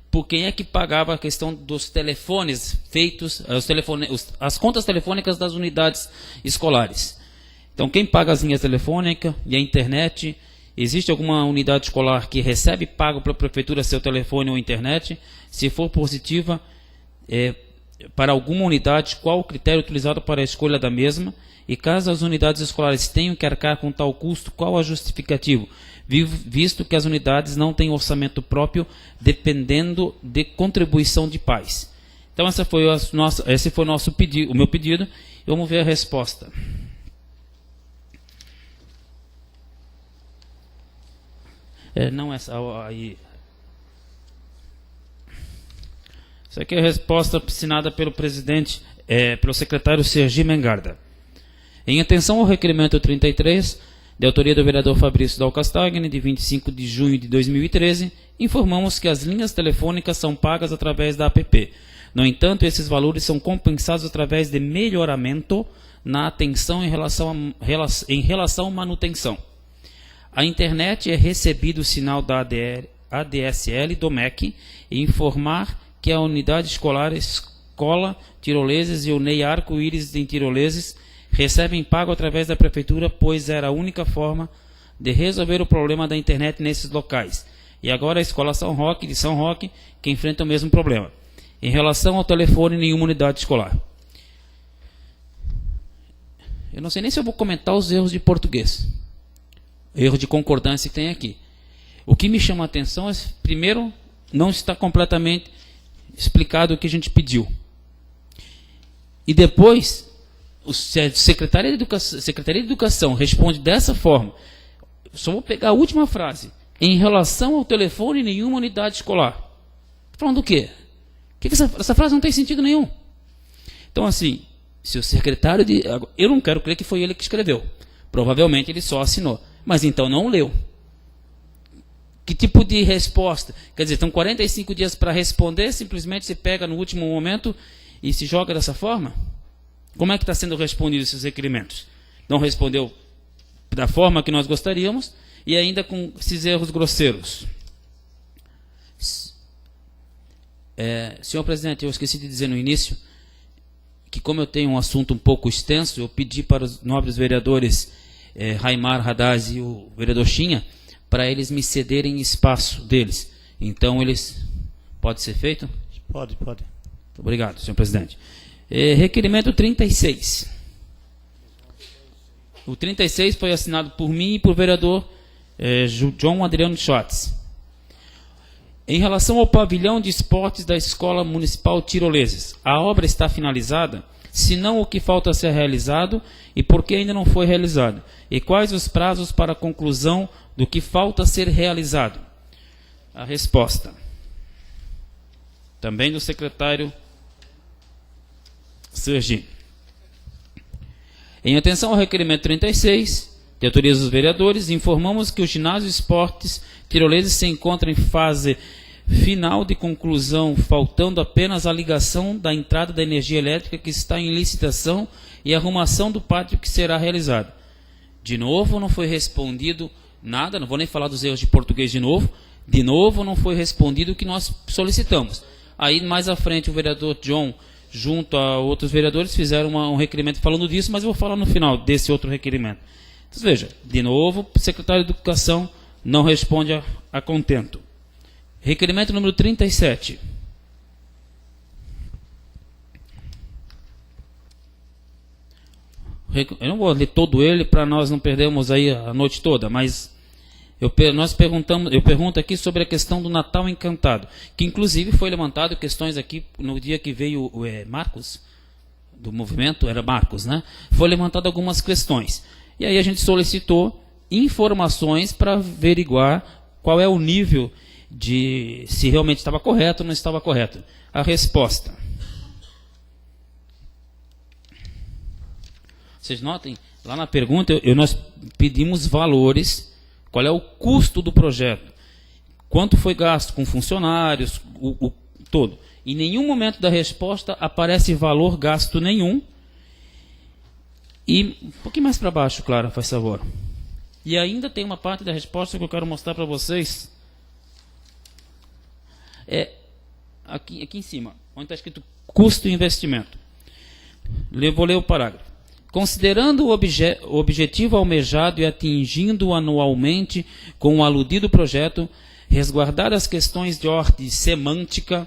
por quem é que pagava a questão dos telefones feitos, as contas telefônicas das unidades escolares. Então, quem paga as linhas telefônicas e a internet? Existe alguma unidade escolar que recebe pago pela prefeitura seu telefone ou internet? Se for positiva, para alguma unidade, qual o critério utilizado para a escolha da mesma? E caso as unidades escolares tenham que arcar com tal custo, qual a justificativa? Visto que as unidades não têm orçamento próprio, dependendo de contribuição de pais. Então esse foi o meu pedido. Vamos ver a resposta. Não essa aí. Essa aqui é a resposta assinada pelo presidente, pelo secretário Sergi Mengarda. Em atenção ao requerimento 33, de autoria do vereador Fabrício Del Castagni, de 25 de junho de 2013, informamos que as linhas telefônicas são pagas através da APP. No entanto, esses valores são compensados através de melhoramento na atenção em relação à manutenção. A internet é recebido o sinal da ADR ADSL do MEC e informar que a unidade escolar Escola Tiroleses e o NEI Arco-Íris em Tiroleses recebem pago através da prefeitura, pois era a única forma de resolver o problema da internet nesses locais. E agora a Escola São Roque, de São Roque, que enfrenta o mesmo problema. Em relação ao telefone, nenhuma unidade escolar. Eu não sei nem se eu vou comentar os erros de português. Erro de concordância que tem aqui. O que me chama a atenção é, primeiro, não está completamente explicado o que a gente pediu. E depois, se a Secretaria de Educação responde dessa forma, só vou pegar a última frase. Em relação ao telefone, nenhuma unidade escolar. Falando do quê? Essa frase não tem sentido nenhum. Então, assim, se o secretário de... Eu não quero crer que foi ele que escreveu. Provavelmente ele só assinou. Mas então não leu. Que tipo de resposta? Quer dizer, estão 45 dias para responder, simplesmente se pega no último momento e se joga dessa forma? Como é que está sendo respondido esses requerimentos? Não respondeu da forma que nós gostaríamos e ainda com esses erros grosseiros. Senhor presidente, eu esqueci de dizer no início que, como eu tenho um assunto um pouco extenso, eu pedi para os nobres vereadores Raimar Haddad e o vereador Chinha para eles me cederem espaço deles. Então, pode ser feito? Pode. Muito obrigado, senhor presidente. Requerimento 36. O 36 foi assinado por mim e por vereador João Adriano Schwartz. Em relação ao pavilhão de esportes da Escola Municipal Tiroleses, a obra está finalizada? Se não, o que falta ser realizado e por que ainda não foi realizado? E quais os prazos para a conclusão do que falta ser realizado? A resposta. Também do secretário Sergi. Em atenção ao requerimento 36, de autoria dos vereadores, informamos que o ginásio Esportes Tiroleses se encontra em fase final de conclusão, faltando apenas a ligação da entrada da energia elétrica que está em licitação e a arrumação do pátio que será realizado. De novo, não foi respondido nada, não vou nem falar dos erros de português de novo não foi respondido o que nós solicitamos. Aí, mais à frente, o vereador John, junto a outros vereadores, fizeram um requerimento falando disso, mas eu vou falar no final desse outro requerimento. Então, veja, de novo, o secretário de Educação não responde a contento. Requerimento número 37. Eu não vou ler todo ele para nós não perdermos aí a noite toda, mas eu pergunto aqui sobre a questão do Natal Encantado, que inclusive foi levantado questões aqui no dia que veio Marcos, do movimento, era Marcos, né? Foi levantado algumas questões. E aí a gente solicitou informações para averiguar qual é o nível de se realmente estava correto ou não estava correto. A resposta. Vocês notem, lá na pergunta, nós pedimos valores, qual é o custo do projeto, quanto foi gasto com funcionários, o todo. Em nenhum momento da resposta aparece valor gasto nenhum. E um pouquinho mais para baixo, Clara, faz favor. E ainda tem uma parte da resposta que eu quero mostrar para vocês. Aqui em cima, onde está escrito custo e investimento. Vou ler o parágrafo. Considerando o objetivo almejado e atingindo anualmente com o aludido projeto, resguardadas as questões de ordem semântica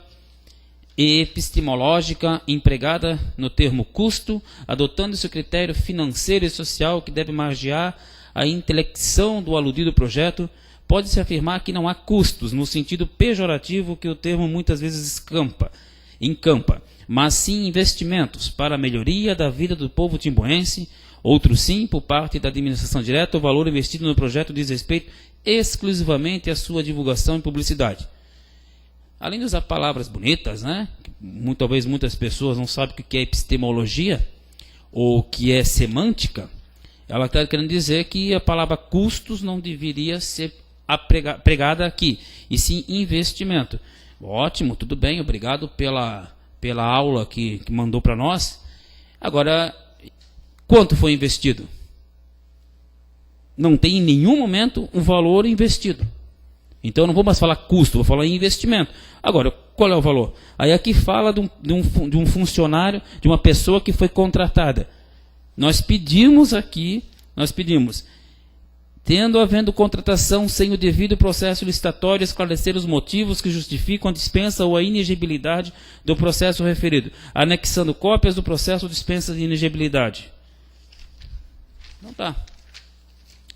e epistemológica empregada no termo custo, adotando-se o critério financeiro e social que deve margear a intelecção do aludido projeto, pode-se afirmar que não há custos, no sentido pejorativo que o termo muitas vezes encampa, mas sim investimentos para a melhoria da vida do povo timboense, outro sim, por parte da administração direta, o valor investido no projeto diz respeito exclusivamente à sua divulgação e publicidade. Além de usar palavras bonitas, né? Talvez muitas pessoas não sabem o que é epistemologia ou o que é semântica, ela está querendo dizer que a palavra custos não deveria ser pregada aqui, e sim investimento. Ótimo, tudo bem, obrigado pela aula que mandou para nós. Agora, quanto foi investido? Não tem em nenhum momento um valor investido. Então eu não vou mais falar custo, vou falar em investimento. Agora, qual é o valor? Aí aqui fala de um funcionário, de uma pessoa que foi contratada. Nós pedimos, tendo havendo contratação sem o devido processo licitatório, esclarecer os motivos que justificam a dispensa ou a inegibilidade do processo referido, anexando cópias do processo de dispensa de inegibilidade. Não tá.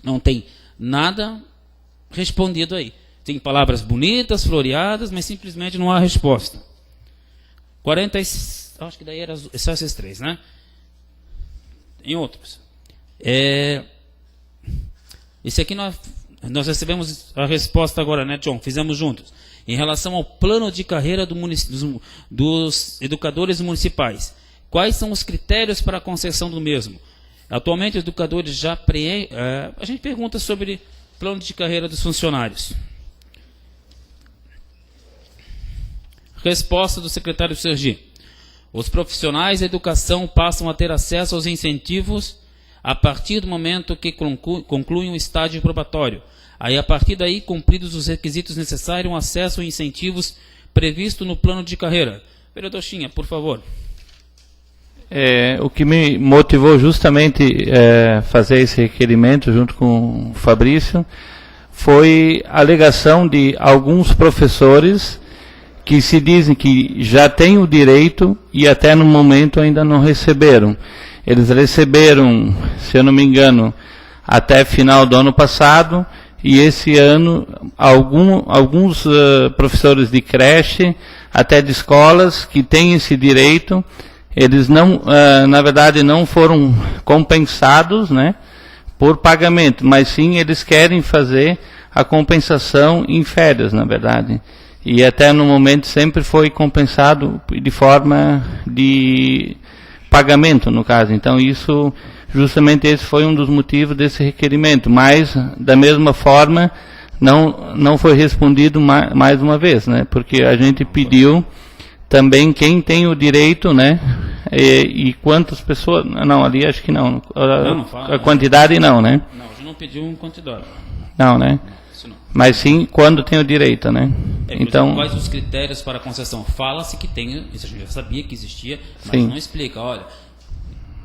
Não tem nada respondido aí. Tem palavras bonitas, floreadas, mas simplesmente não há resposta. 40, acho que daí era só esses 3, né? Tem outros. Esse aqui nós recebemos a resposta agora, né, John? Fizemos juntos. Em relação ao plano de carreira dos educadores municipais, quais são os critérios para a concessão do mesmo? Atualmente, os educadores já a gente pergunta sobre plano de carreira dos funcionários. Resposta do secretário Sergi. Os profissionais da educação passam a ter acesso aos incentivos a partir do momento que concluem o estágio probatório. Aí, a partir daí, cumpridos os requisitos necessários, acesso a incentivos previsto no plano de carreira. Vereador Chinha, por favor. O que me motivou justamente fazer esse requerimento junto com o Fabrício foi a alegação de alguns professores que se dizem que já têm o direito e até no momento ainda não receberam. Eles receberam, se eu não me engano, até final do ano passado, e esse ano alguns professores de creche, até de escolas, que têm esse direito, eles não, na verdade, não foram compensados, né, por pagamento, mas sim eles querem fazer a compensação em férias, na verdade. E até no momento sempre foi compensado de forma de pagamento, no caso. Então isso, justamente esse foi um dos motivos desse requerimento. Mas, da mesma forma, não foi respondido mais uma vez, né? Porque a gente pediu também quem tem o direito, né? E quantas pessoas... Não, ali acho que não. A quantidade não, né? Não, a gente não pediu uma quantidade. Não, né? Mas sim quando tem o direito, né? Então, quais os critérios para a concessão? Fala-se que tem, isso a gente já sabia que existia, mas sim, não explica, olha,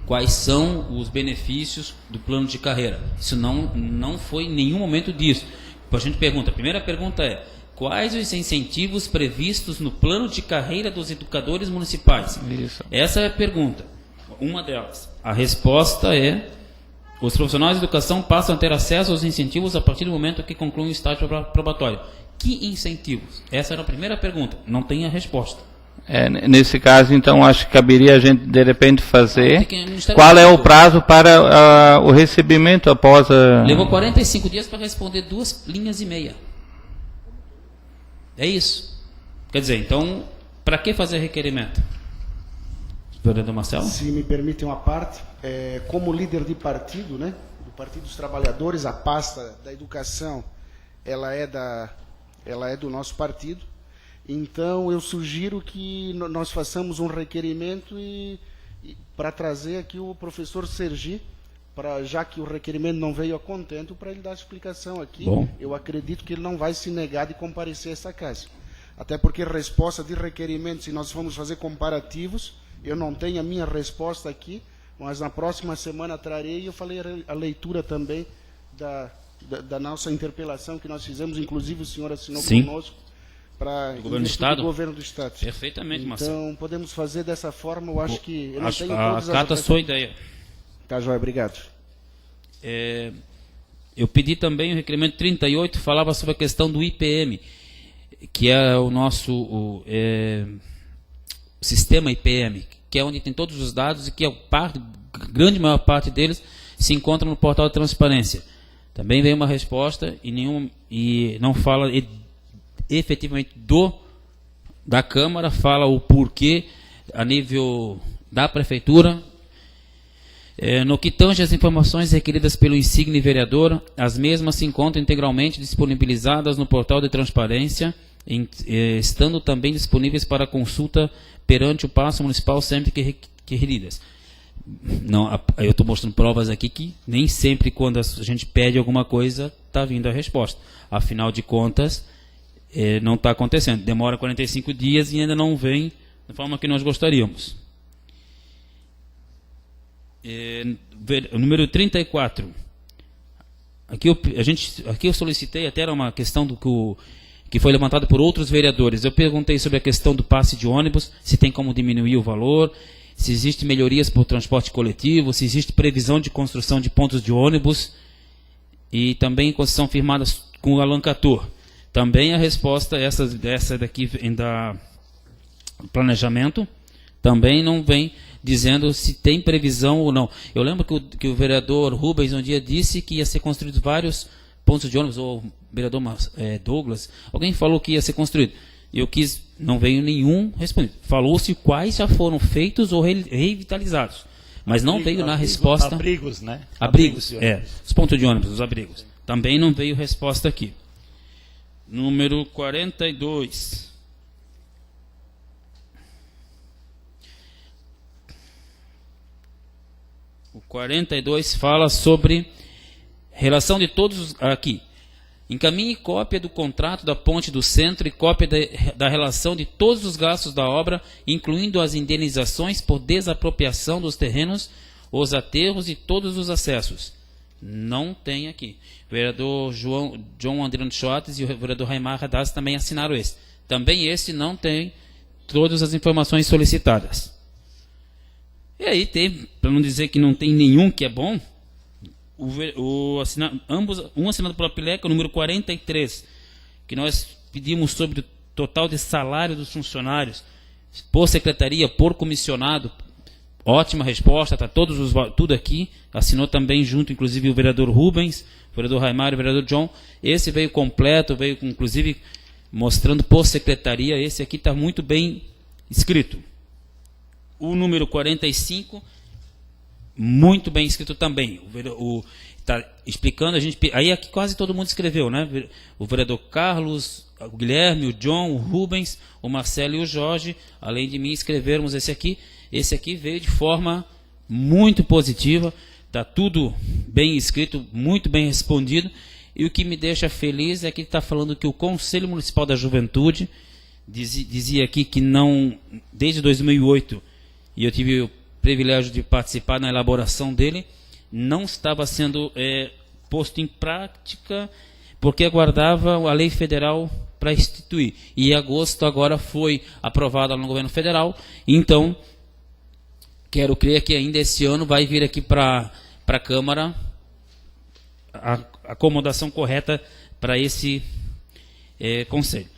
quais são os benefícios do plano de carreira. Isso não foi em nenhum momento disso. A gente pergunta, a primeira pergunta é, quais os incentivos previstos no plano de carreira dos educadores municipais? Isso. Essa é a pergunta, uma delas. A resposta é: os profissionais de educação passam a ter acesso aos incentivos a partir do momento que concluem o estágio probatório. Que incentivos? Essa era a primeira pergunta. Não tem a resposta. Nesse caso, então, acho que caberia a gente, de repente, fazer... Qual é o prazo para o recebimento após a... Levou 45 dias para responder 2,5 linhas. É isso. Quer dizer, então, para que fazer requerimento? Vereador Marcelo? Se me permitem uma parte, como líder de partido, né, do Partido dos Trabalhadores, a pasta da educação, ela é do nosso partido. Então, eu sugiro que nós façamos um requerimento para trazer aqui o professor Sergi, já que o requerimento não veio a contento, para ele dar a explicação aqui. Bom. Eu acredito que ele não vai se negar de comparecer a essa casa. Até porque resposta de requerimento, se nós formos fazer comparativos, eu não tenho a minha resposta aqui, mas na próxima semana trarei, e eu falei a leitura também da nossa interpelação que nós fizemos, inclusive o senhor assinou conosco, para o governo do Estado? Governo do Estado. Perfeitamente, Marcelo. Então, podemos fazer dessa forma, eu acho que... Eu não tenho acata a sua ideia. Tá, joia, obrigado. Eu pedi também o requerimento 38, falava sobre a questão do IPM, que é o nosso sistema IPM, que é onde tem todos os dados e que a grande maior parte deles se encontra no portal de transparência. Também veio uma resposta e não fala efetivamente da Câmara, fala o porquê a nível da Prefeitura. No que tange as informações requeridas pelo insigne vereador, as mesmas se encontram integralmente disponibilizadas no portal de transparência, estando também disponíveis para consulta perante o Paço Municipal sempre que requeridas. Não, eu estou mostrando provas aqui que nem sempre quando a gente pede alguma coisa está vindo a resposta. Afinal de contas, não está acontecendo. Demora 45 dias e ainda não vem da forma que nós gostaríamos. Número 34. Aqui eu solicitei, até era uma questão que foi levantada por outros vereadores. Eu perguntei sobre a questão do passe de ônibus, se tem como diminuir o valor, se existe melhorias para o transporte coletivo, se existe previsão de construção de pontos de ônibus e também concessão firmada com o Alan Cator. Também a resposta, essa daqui da planejamento, também não vem dizendo se tem previsão ou não. Eu lembro que o vereador Rubens um dia disse que ia ser construído vários pontos de ônibus, ou o vereador Douglas, alguém falou que ia ser construído. Não veio nenhum respondido. Falou-se quais já foram feitos ou revitalizados, mas não veio na resposta. Abrigos, né? Abrigos, os pontos de ônibus, os abrigos. Também não veio resposta aqui. Número 42. O 42 fala sobre relação de todos aqui. Encaminhe cópia do contrato da ponte do centro e cópia da relação de todos os gastos da obra, incluindo as indenizações por desapropriação dos terrenos, os aterros e todos os acessos. Não tem aqui. O vereador João Adriano Schwartz e o vereador Raimar Radaz também assinaram esse. Também esse não tem todas as informações solicitadas. E aí tem, para não dizer que não tem nenhum que é bom, um assinado pela Pileca, o número 43, que nós pedimos sobre o total de salário dos funcionários, por secretaria, por comissionado. Ótima resposta, está tudo aqui. Assinou também junto, inclusive, o vereador Rubens, o vereador Raimar e o vereador John. Esse veio completo, veio inclusive mostrando por secretaria. Esse aqui está muito bem escrito. O número 45, muito bem escrito também. Está explicando, aí aqui quase todo mundo escreveu, né? O vereador Carlos, o Guilherme, o John, o Rubens, o Marcelo e o Jorge, além de mim, escrevermos esse aqui. Esse aqui veio de forma muito positiva, está tudo bem escrito, muito bem respondido. E o que me deixa feliz é que ele está falando que o Conselho Municipal da Juventude dizia aqui que não, desde 2008, e eu tive o privilégio de participar na elaboração dele, não estava sendo posto em prática porque aguardava a lei federal para instituir. E em agosto agora foi aprovada no governo federal, então quero crer que ainda esse ano vai vir aqui para a Câmara a acomodação correta para esse conselho.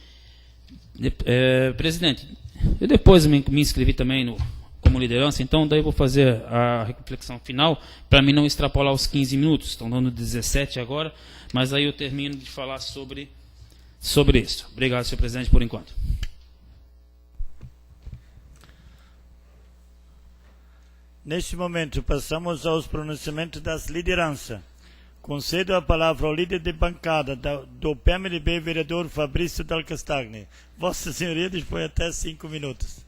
Presidente, eu depois me inscrevi também como liderança, então daí eu vou fazer a reflexão final, para mim não extrapolar os 15 minutos, estão dando 17 agora, mas aí eu termino de falar sobre isso. Obrigado, senhor presidente, por enquanto. Neste momento, passamos aos pronunciamentos das lideranças. Concedo a palavra ao líder de bancada do PMDB, vereador Fabrício Dal Castagni. Vossa Senhoria dispõe até 5 minutos.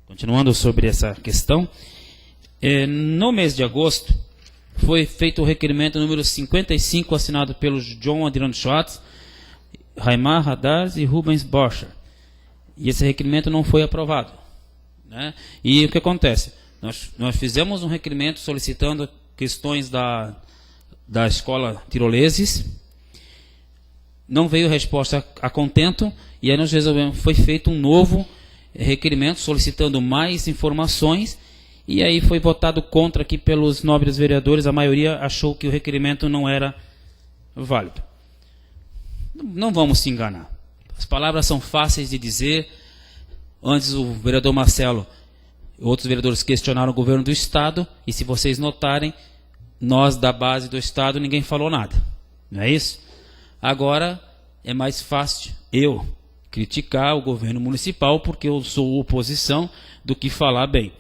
Continuando sobre essa questão, no mês de agosto, foi feito o requerimento número 55, assinado pelos João Adriano Schwartz, Raimar Radaz e Rubens Borcher. E esse requerimento não foi aprovado, né? E o que acontece? Nós fizemos um requerimento solicitando questões da escola Tiroleses, não veio resposta a contento, e aí nós resolvemos, foi feito um novo requerimento solicitando mais informações, e aí foi votado contra aqui pelos nobres vereadores. A maioria achou que o requerimento não era válido. Não vamos se enganar. As palavras são fáceis de dizer. Antes o vereador Marcelo e outros vereadores questionaram o governo do Estado, e se vocês notarem, nós da base do Estado ninguém falou nada. Não é isso? Agora é mais fácil eu criticar o governo municipal porque eu sou oposição do que falar bem.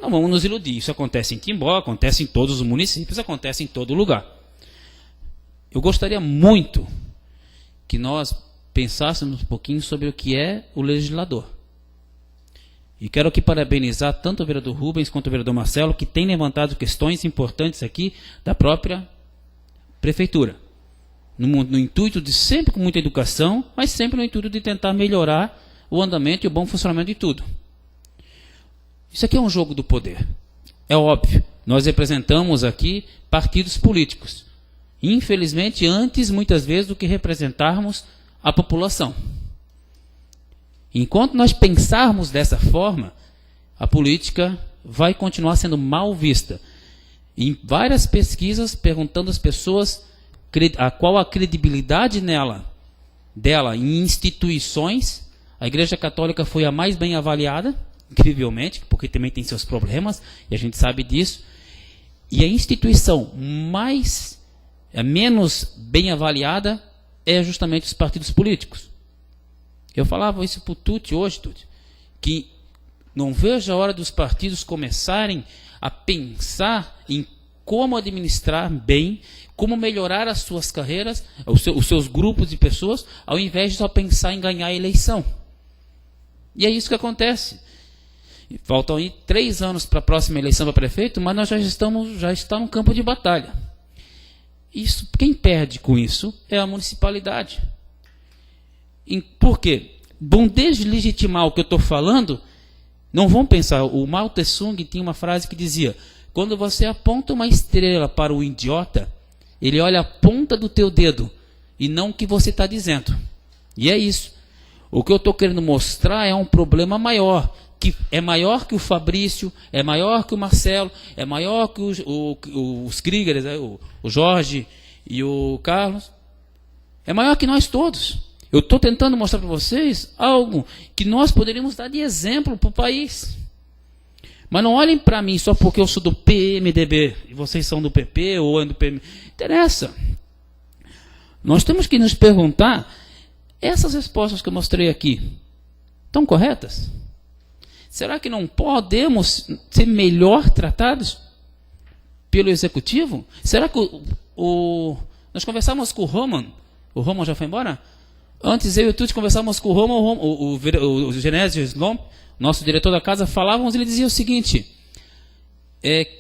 Não vamos nos iludir. Isso acontece em Timbó, acontece em todos os municípios, acontece em todo lugar. Eu gostaria muito que nós pensássemos um pouquinho sobre o que é o legislador. E quero aqui parabenizar tanto o vereador Rubens quanto o vereador Marcelo, que têm levantado questões importantes aqui da própria prefeitura. No intuito de sempre com muita educação, mas sempre no intuito de tentar melhorar o andamento e o bom funcionamento de tudo. Isso aqui é um jogo do poder. É óbvio. Nós representamos aqui partidos políticos. Infelizmente, antes, muitas vezes, do que representarmos a população. Enquanto nós pensarmos dessa forma, a política vai continuar sendo mal vista. Em várias pesquisas, perguntando às pessoas qual a credibilidade dela em instituições, a Igreja Católica foi a mais bem avaliada, incrivelmente, porque também tem seus problemas, e a gente sabe disso. E a instituição menos bem avaliada é justamente os partidos políticos. Eu falava isso para o Tuti hoje, Tuti, que não vejo a hora dos partidos começarem a pensar em como administrar bem, como melhorar as suas carreiras, os seus grupos de pessoas, ao invés de só pensar em ganhar a eleição. E é isso que acontece. Faltam aí 3 anos para a próxima eleição para prefeito, mas nós já estamos no campo de batalha. Isso, quem perde com isso é a municipalidade. Por quê? Bom, deslegitimar o que eu estou falando, não vão pensar. O Mao Tse-tung tinha uma frase que dizia: quando você aponta uma estrela para o idiota, ele olha a ponta do teu dedo e não o que você está dizendo. E é isso. O que eu estou querendo mostrar é um problema maior, que é maior que o Fabrício, é maior que o Marcelo, é maior que os Krieger, o Jorge e o Carlos. É maior que nós todos. Eu estou tentando mostrar para vocês algo que nós poderíamos dar de exemplo para o país. Mas não olhem para mim só porque eu sou do PMDB e vocês são do PP ou do PM. Não interessa. Nós temos que nos perguntar, essas respostas que eu mostrei aqui, estão corretas? Será que não podemos ser melhor tratados pelo Executivo? Será que nós conversamos com o Roman já foi embora? Antes eu e o Tuti conversávamos com o Roman, o Genésio Slomp, nosso diretor da casa, falávamos, ele dizia o seguinte: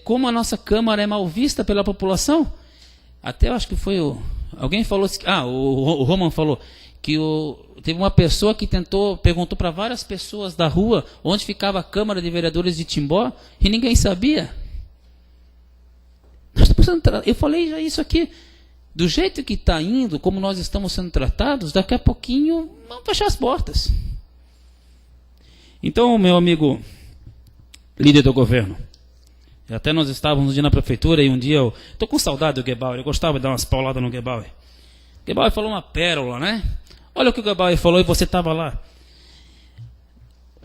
como a nossa Câmara é mal vista pela população, até eu acho que foi alguém falou, o Roman falou, que teve uma pessoa que perguntou para várias pessoas da rua onde ficava a Câmara de Vereadores de Timbó e ninguém sabia. Eu falei já isso aqui. Do jeito que está indo, como nós estamos sendo tratados, daqui a pouquinho vamos fechar as portas. Então, meu amigo líder do governo, até nós estávamos um dia na prefeitura e um dia eu estou com saudade do Gebauer, eu gostava de dar umas pauladas no Gebauer. O Gebauer falou uma pérola, né? Olha o que o Gebauer falou e você estava lá.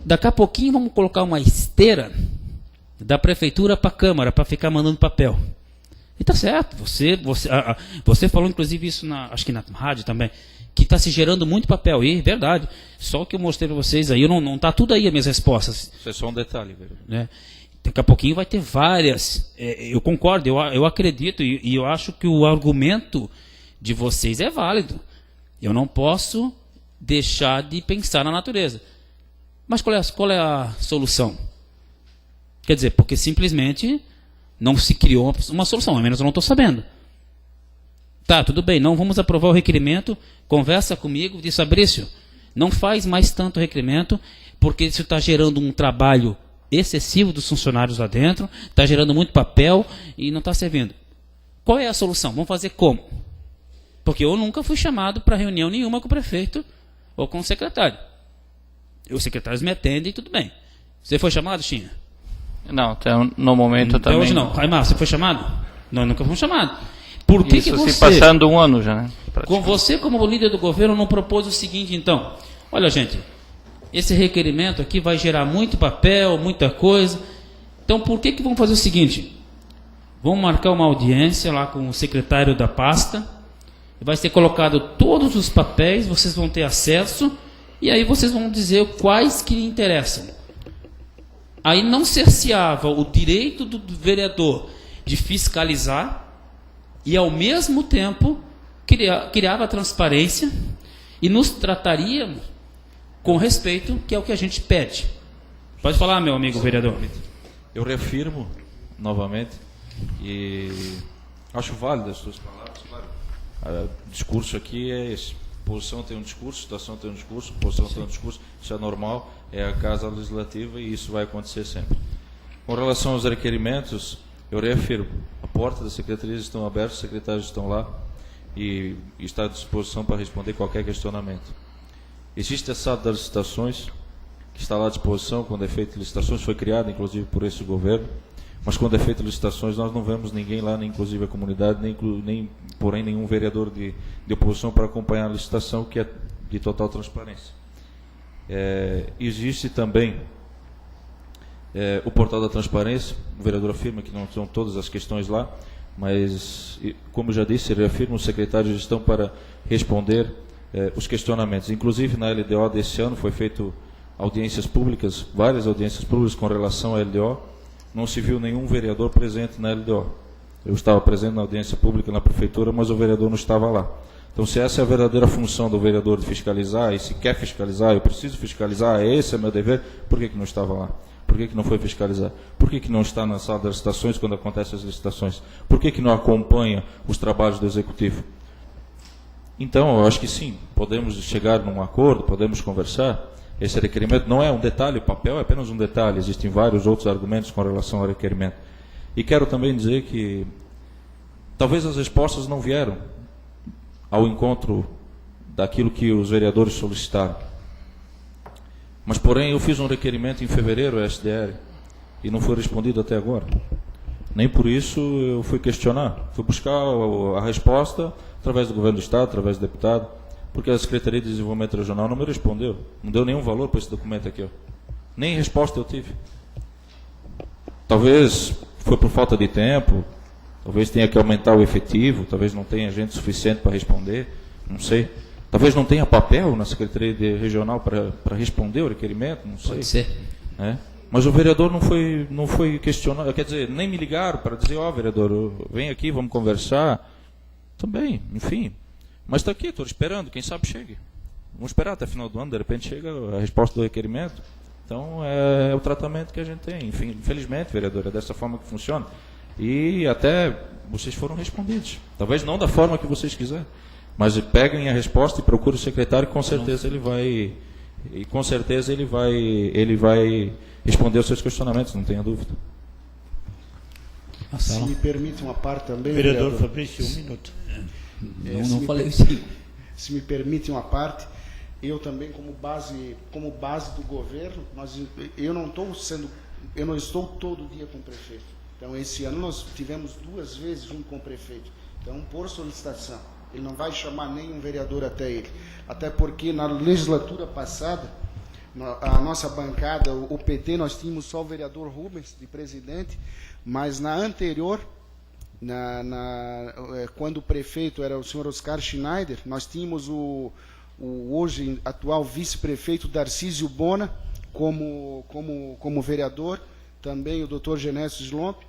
Daqui a pouquinho vamos colocar uma esteira da prefeitura para a Câmara, para ficar mandando papel. E tá certo, você falou inclusive isso, acho que na rádio também, que está se gerando muito papel, e verdade, só que eu mostrei para vocês aí, não está tudo aí as minhas respostas. Isso é só um detalhe, né? Daqui a pouquinho vai ter várias, eu concordo, eu acredito, e eu acho que o argumento de vocês é válido. Eu não posso deixar de pensar na natureza. Mas qual é a solução? Quer dizer, porque simplesmente não se criou uma solução, ao menos eu não estou sabendo. Tá, tudo bem, não vamos aprovar o requerimento, conversa comigo, diz: Fabrício, não faz mais tanto requerimento, porque isso está gerando um trabalho excessivo dos funcionários lá dentro, está gerando muito papel e não está servindo. Qual é a solução? Vamos fazer como? Porque eu nunca fui chamado para reunião nenhuma com o prefeito ou com o secretário. Os secretários me atendem e tudo bem. Você foi chamado, Chinha? Não, no momento até também. Hoje não. Raimar, você foi chamado? Nós nunca fomos chamados. Por que Isso que você, se passando um ano já, né? Com você como líder do governo, não propôs o seguinte, então? Olha, gente, esse requerimento aqui vai gerar muito papel, muita coisa. Então, por que vamos fazer o seguinte? Vamos marcar uma audiência lá com o secretário da pasta. Vai ser colocado todos os papéis, vocês vão ter acesso, e aí vocês vão dizer quais que lhe interessam. aí não cerceava o direito do vereador de fiscalizar e, ao mesmo tempo, criava transparência e nos trataria com respeito, que é o que a gente pede. Pode falar, meu amigo vereador. Eu reafirmo novamente e acho válidas as suas palavras, claro. O discurso aqui é esse. Oposição tem um discurso, situação tem um discurso, oposição tem um discurso, isso é normal, é a Casa Legislativa e isso vai acontecer sempre. Com relação aos requerimentos, eu reafirmo, a porta das secretarias estão abertas, os secretários estão lá e está à disposição para responder qualquer questionamento. Existe a sala das licitações, que está lá à disposição, quando é feito licitações, foi criada inclusive por esse governo, mas quando é feito licitações nós não vemos ninguém lá, nem inclusive a comunidade, nem porém nenhum vereador de oposição para acompanhar a licitação, que é de total transparência. Existe também o portal da transparência, o vereador afirma que não são todas as questões lá, mas, como já disse, ele afirma, os secretários estão para responder os questionamentos. Inclusive, na LDO desse ano foi feito audiências públicas, várias audiências públicas com relação à LDO, não se viu nenhum vereador presente na LDO. Eu estava presente na audiência pública na prefeitura, mas o vereador não estava lá. Então, se essa é a verdadeira função do vereador de fiscalizar, e se quer fiscalizar, eu preciso fiscalizar, esse é meu dever, por que não estava lá? Por que não foi fiscalizar? Por que não está na sala das licitações quando acontecem as licitações? Por que não acompanha os trabalhos do Executivo? Então, eu acho que sim, podemos chegar num acordo, podemos conversar. Esse requerimento não é um detalhe, o papel é apenas um detalhe, existem vários outros argumentos com relação ao requerimento. E quero também dizer que talvez as respostas não vieram ao encontro daquilo que os vereadores solicitaram. Mas, porém, eu fiz um requerimento em fevereiro à SDR e não foi respondido até agora. Nem por isso eu fui questionar. Fui buscar a resposta através do governo do Estado, através do deputado, porque a Secretaria de Desenvolvimento Regional não me respondeu. Não deu nenhum valor para esse documento aqui. Nem resposta eu tive. Talvez foi por falta de tempo, talvez tenha que aumentar o efetivo, talvez não tenha gente suficiente para responder, não sei. Talvez não tenha papel na Secretaria Regional para responder o requerimento, não sei. Pode ser. Mas o vereador não foi questionado, quer dizer, nem me ligaram para dizer, vereador, vem aqui, vamos conversar. Também, enfim. Mas está aqui, estou esperando, quem sabe chegue. Vamos esperar até final do ano, de repente chega a resposta do requerimento. Então, é o tratamento que a gente tem. Enfim, infelizmente, vereador, é dessa forma que funciona. E até vocês foram respondidos. Talvez não da forma que vocês quiserem. Mas peguem a resposta e procurem o secretário, que com certeza ele vai... E com certeza ele vai responder aos seus questionamentos, não tenha dúvida. Se me permite uma parte também, Vereador Fabrício, 1 minuto. Não falei isso. Se me permite uma parte, eu também como base do governo, eu não estou todo dia com o prefeito. Então esse ano nós tivemos 2 vezes junto com o prefeito. Então por solicitação, ele não vai chamar nenhum vereador até ele. Até porque na legislatura passada, a nossa bancada, o PT, nós tínhamos só o vereador Rubens de presidente, mas na anterior, quando o prefeito era o senhor Oscar Schneider, nós tínhamos o hoje atual vice-prefeito Darcísio Bona como vereador, também o doutor Genésio Slomp,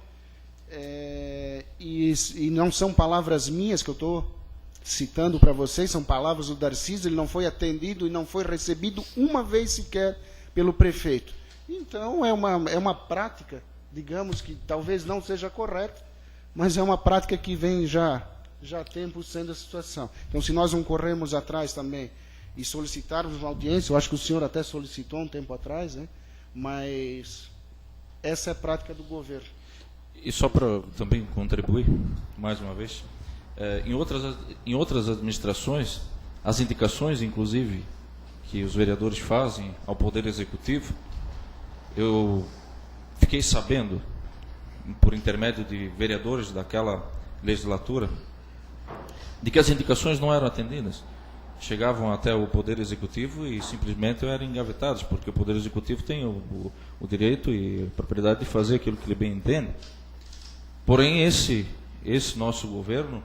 e não são palavras minhas que eu estou citando para vocês, são palavras do Darcísio, ele não foi atendido e não foi recebido uma vez sequer pelo prefeito. Então é uma prática, digamos que talvez não seja correta, mas é uma prática que vem já há tempo sendo a situação. Então, se nós não corremos atrás também e solicitarmos uma audiência, eu acho que o senhor até solicitou um tempo atrás, né? Mas essa é a prática do governo. E só para também contribuir, mais uma vez, em outras administrações, as indicações, inclusive, que os vereadores fazem ao Poder Executivo, eu fiquei sabendo, por intermédio de vereadores daquela legislatura, de que as indicações não eram atendidas. Chegavam até o Poder Executivo e simplesmente eram engavetadas, porque o Poder Executivo tem o direito e a propriedade de fazer aquilo que ele bem entende. Porém, esse nosso governo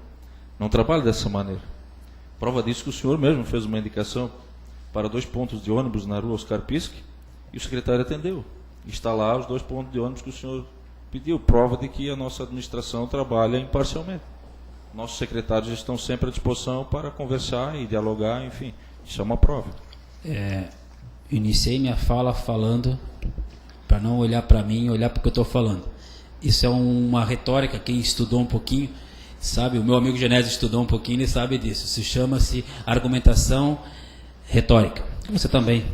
não trabalha dessa maneira. Prova disso que o senhor mesmo fez uma indicação para 2 pontos de ônibus na rua Oscar Pisque e o secretário atendeu. instalar os 2 pontos de ônibus que o senhor pediu, prova de que a nossa administração trabalha imparcialmente. Nossos secretários estão sempre à disposição para conversar e dialogar, enfim, isso é uma prova. Iniciei minha fala falando, para não olhar para mim, olhar para o que eu estou falando. Isso é uma retórica, quem estudou um pouquinho, sabe, o meu amigo Genésio estudou um pouquinho, ele sabe disso, se chama-se argumentação retórica. Você também.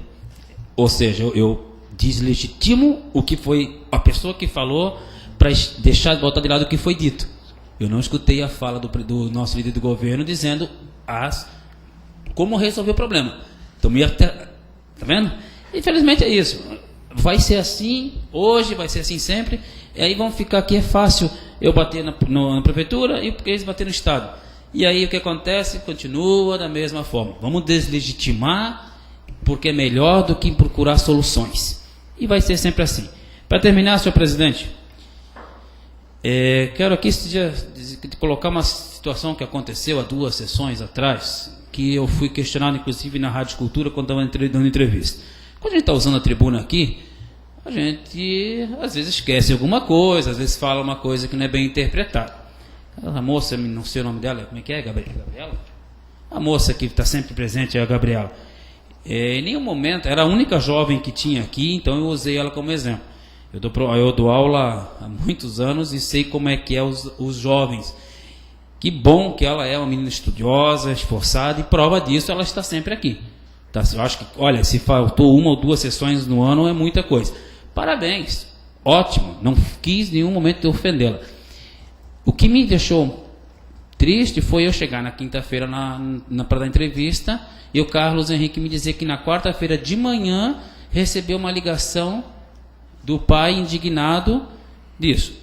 Ou seja, eu deslegitimo o que foi a pessoa que falou para deixar de botar de lado o que foi dito. Eu não escutei a fala do nosso líder do governo dizendo como resolver o problema. Então, tá vendo? Infelizmente é isso. Vai ser assim hoje, vai ser assim sempre. E aí vão ficar aqui, é fácil eu bater na prefeitura e eles bater no Estado. E aí o que acontece? Continua da mesma forma. Vamos deslegitimar, porque é melhor do que procurar soluções. E vai ser sempre assim. Para terminar, senhor presidente, quero aqui colocar uma situação que aconteceu há 2 sessões atrás, que eu fui questionado, inclusive, na Rádio Cultura, quando estava dando entrevista. Quando a gente está usando a tribuna aqui, a gente, às vezes, esquece alguma coisa, às vezes fala uma coisa que não é bem interpretada. A moça, não sei o nome dela, como é que é? Gabriela? A moça que está sempre presente é a Gabriela. Em nenhum momento, era a única jovem que tinha aqui, então eu usei ela como exemplo. Eu dou aula há muitos anos e sei como é que é os jovens. Que bom que ela é uma menina estudiosa, esforçada, e prova disso, ela está sempre aqui. Tá? Eu acho que, olha, se faltou 1 ou 2 sessões no ano, é muita coisa. Parabéns, ótimo, não quis em nenhum momento ofendê-la. O que me deixou triste foi eu chegar na quinta-feira para dar entrevista e o Carlos Henrique me dizer que na quarta-feira de manhã recebeu uma ligação do pai indignado disso.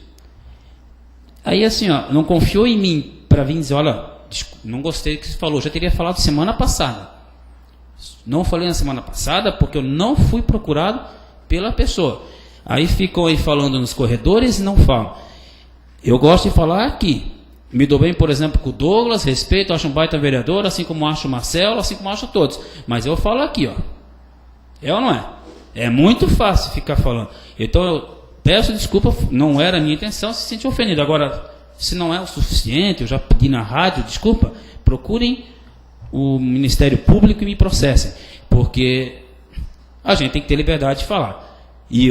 Aí assim, não confiou em mim para vir dizer, olha, não gostei do que você falou, já teria falado semana passada. Não falei na semana passada porque eu não fui procurado pela pessoa. Aí ficam aí falando nos corredores e não falam. Eu gosto de falar aqui. Me dou bem, por exemplo, com o Douglas, respeito, acho um baita vereador, assim como acho o Marcelo, assim como acho todos. Mas eu falo aqui, ó. É ou não é? É muito fácil ficar falando. Então eu peço desculpa, não era a minha intenção se sentir ofendido. Agora, se não é o suficiente, eu já pedi na rádio, desculpa, procurem o Ministério Público e me processem. Porque a gente tem que ter liberdade de falar. E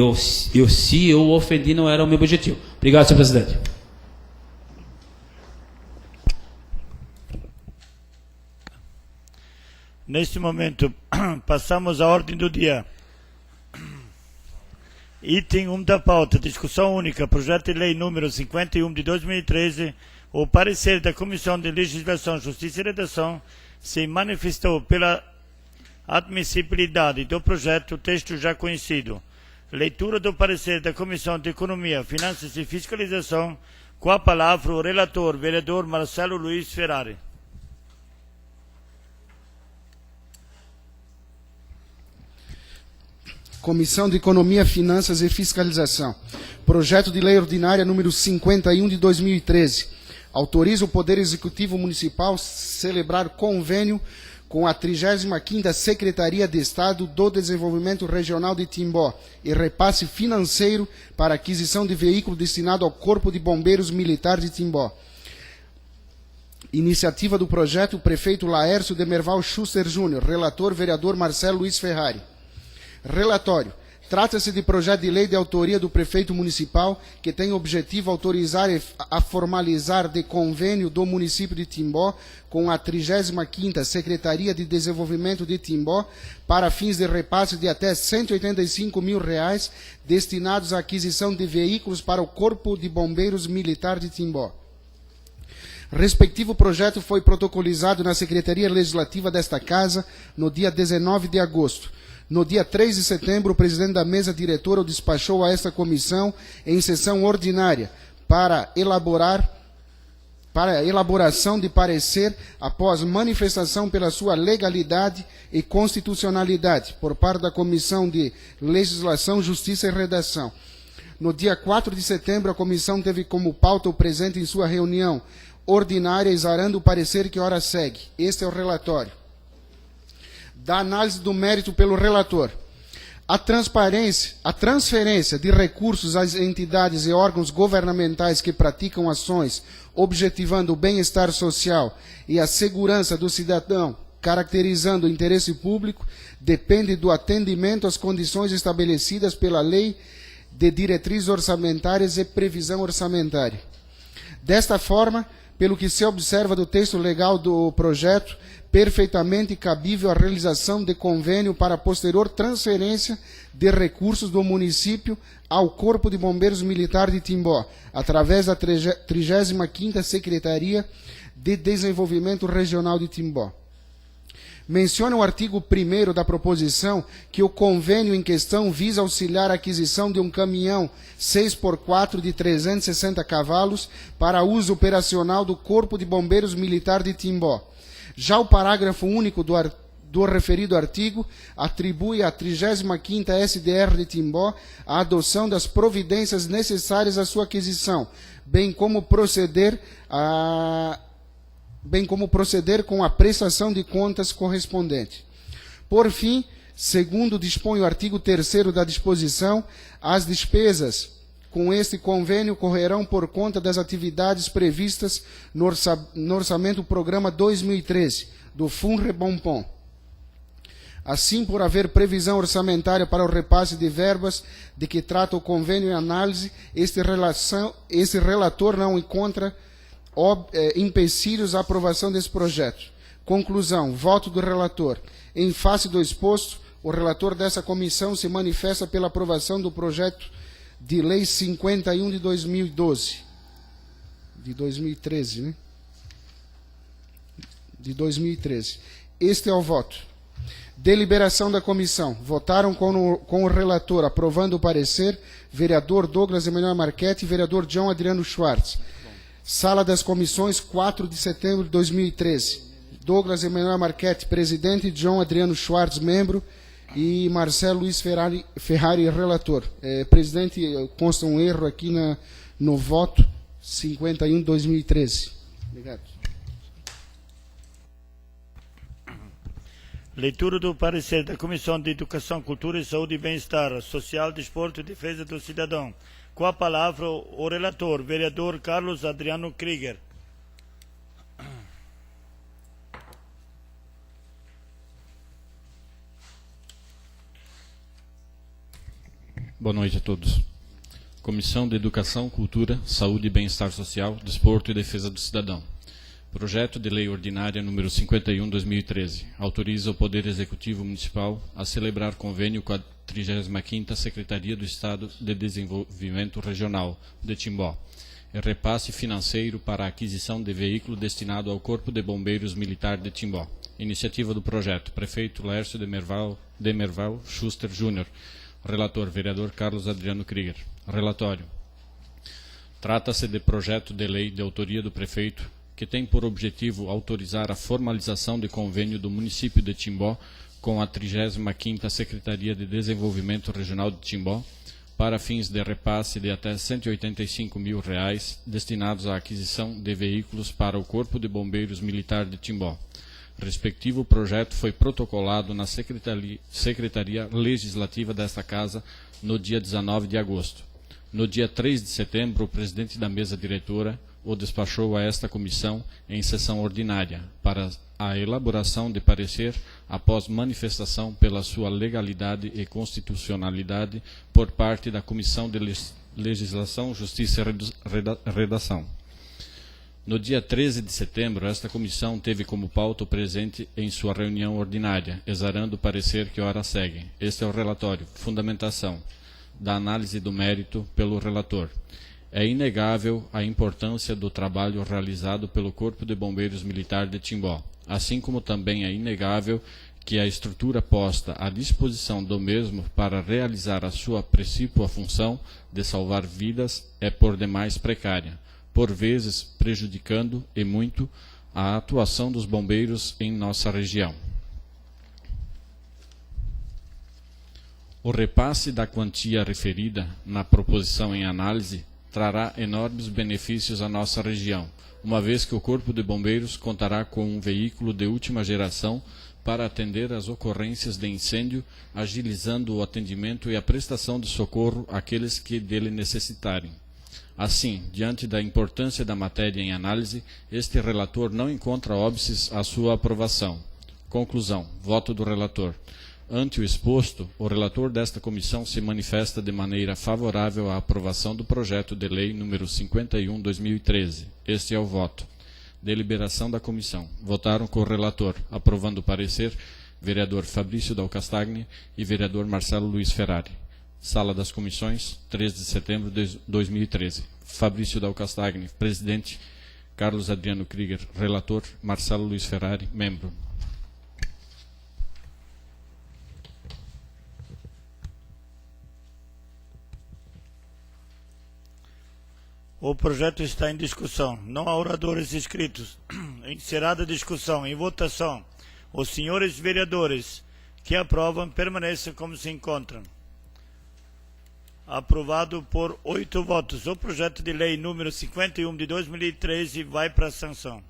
se eu ofendi, não era o meu objetivo. Obrigado, senhor presidente. Neste momento, passamos à ordem do dia. Item 1 da pauta, discussão única, projeto de lei número 51 de 2013, o parecer da Comissão de Legislação, Justiça e Redação se manifestou pela admissibilidade do projeto, texto já conhecido. Leitura do parecer da Comissão de Economia, Finanças e Fiscalização, com a palavra o relator, vereador Marcelo Luiz Ferrari. Comissão de Economia, Finanças e Fiscalização. Projeto de Lei Ordinária número 51 de 2013. Autoriza o Poder Executivo Municipal celebrar convênio com a 35ª Secretaria de Estado do Desenvolvimento Regional de Timbó e repasse financeiro para aquisição de veículo destinado ao Corpo de Bombeiros Militar de Timbó. Iniciativa do projeto, o prefeito Laércio Demerval Schuster Júnior, relator, vereador Marcelo Luiz Ferrari. Relatório. Trata-se de projeto de lei de autoria do prefeito municipal que tem o objetivo autorizar a formalizar de convênio do município de Timbó com a 35ª Secretaria de Desenvolvimento de Timbó para fins de repasse de até R$185 mil destinados à aquisição de veículos para o Corpo de Bombeiros Militar de Timbó. Respectivo projeto foi protocolizado na Secretaria Legislativa desta Casa no dia 19 de agosto. No dia 3 de setembro, o presidente da mesa diretora o despachou a esta comissão em sessão ordinária para elaboração de parecer após manifestação pela sua legalidade e constitucionalidade por parte da Comissão de Legislação, Justiça e Redação. No dia 4 de setembro, a comissão teve como pauta o presente em sua reunião ordinária, exarando o parecer que ora segue. Este é o relatório. Da análise do mérito pelo relator. A transferência de recursos às entidades e órgãos governamentais que praticam ações objetivando o bem-estar social e a segurança do cidadão, caracterizando o interesse público, depende do atendimento às condições estabelecidas pela Lei de Diretrizes Orçamentárias e Previsão Orçamentária. Desta forma, pelo que se observa do texto legal do projeto, perfeitamente cabível a realização de convênio para posterior transferência de recursos do município ao Corpo de Bombeiros Militar de Timbó, através da 35ª Secretaria de Desenvolvimento Regional de Timbó. Menciona o artigo 1º da proposição que o convênio em questão visa auxiliar a aquisição de um caminhão 6x4 de 360 cavalos para uso operacional do Corpo de Bombeiros Militar de Timbó. Já o parágrafo único do referido artigo atribui à 35ª SDR de Timbó a adoção das providências necessárias à sua aquisição, bem como proceder com a prestação de contas correspondente. Por fim, segundo dispõe o artigo 3º da disposição, as despesas com este convênio correrão por conta das atividades previstas no Orçamento Programa 2013 do FUNREBOMPOM. Assim, por haver previsão orçamentária para o repasse de verbas de que trata o convênio em análise, este relator não encontra empecilhos à aprovação desse projeto. Conclusão, voto do relator. Em face do exposto, o relator dessa comissão se manifesta pela aprovação do projeto de Lei 51 de 2012. De 2013, né? De 2013. Este é o voto. Deliberação da comissão. Votaram com o relator, aprovando o parecer, vereador Douglas Emanuel Marchetti e vereador John Adriano Schwartz. Sala das Comissões, 4 de setembro de 2013. Douglas Emanuel Marchetti, presidente, John Adriano Schwartz, membro, e Marcelo Luiz Ferrari, relator. Presidente, consta um erro aqui no voto 51 de 2013. Obrigado. Leitura do parecer da Comissão de Educação, Cultura, Saúde e Bem-Estar Social, Desporto e Defesa do Cidadão. Com a palavra o relator, vereador Carlos Adriano Krieger. Boa noite a todos. Comissão de Educação, Cultura, Saúde e Bem-Estar Social, Desporto e Defesa do Cidadão. Projeto de Lei Ordinária número 51/2013. Autoriza o Poder Executivo Municipal a celebrar convênio com a 35ª Secretaria do Estado de Desenvolvimento Regional de Timbó e repasse financeiro para a aquisição de veículo destinado ao Corpo de Bombeiros Militar de Timbó. Iniciativa do projeto. Prefeito Lércio Demerval Schuster Júnior. Relator, vereador Carlos Adriano Krieger. Relatório. Trata-se de projeto de lei de autoria do prefeito que tem por objetivo autorizar a formalização de convênio do município de Timbó com a 35ª Secretaria de Desenvolvimento Regional de Timbó para fins de repasse de até R$185 mil destinados à aquisição de veículos para o Corpo de Bombeiros Militar de Timbó. Respectivo projeto foi protocolado na Secretaria Legislativa desta Casa no dia 19 de agosto. No dia 3 de setembro, o presidente da mesa diretora o despachou a esta comissão em sessão ordinária para a elaboração de parecer após manifestação pela sua legalidade e constitucionalidade por parte da Comissão de Legislação, Justiça e Redação. No dia 13 de setembro, esta comissão teve como pauta o presente em sua reunião ordinária, exarando o parecer que ora segue. Este é o relatório. Fundamentação da análise do mérito pelo relator. É inegável a importância do trabalho realizado pelo Corpo de Bombeiros Militar de Timbó, assim como também é inegável que a estrutura posta à disposição do mesmo para realizar a sua precípua função de salvar vidas é por demais precária, por vezes prejudicando e muito a atuação dos bombeiros em nossa região. O repasse da quantia referida na proposição em análise trará enormes benefícios à nossa região, uma vez que o Corpo de Bombeiros contará com um veículo de última geração para atender às ocorrências de incêndio, agilizando o atendimento e a prestação de socorro àqueles que dele necessitarem. Assim, diante da importância da matéria em análise, este relator não encontra óbices à sua aprovação. Conclusão. Voto do relator. Ante o exposto, o relator desta comissão se manifesta de maneira favorável à aprovação do projeto de lei número 51/2013. Este é o voto. Deliberação da comissão. Votaram com o relator, aprovando o parecer, vereador Fabrício Dal Castagni e vereador Marcelo Luiz Ferrari. Sala das Comissões, 3 de setembro de 2013. Fabrício Dal Castagni, presidente. Carlos Adriano Krieger, relator. Marcelo Luiz Ferrari, membro. O projeto está em discussão. Não há oradores inscritos. Encerrada a discussão. Em votação. Os senhores vereadores que aprovam permaneçam como se encontram. Aprovado por 8 votos. O projeto de lei número 51 de 2013 vai para a sanção.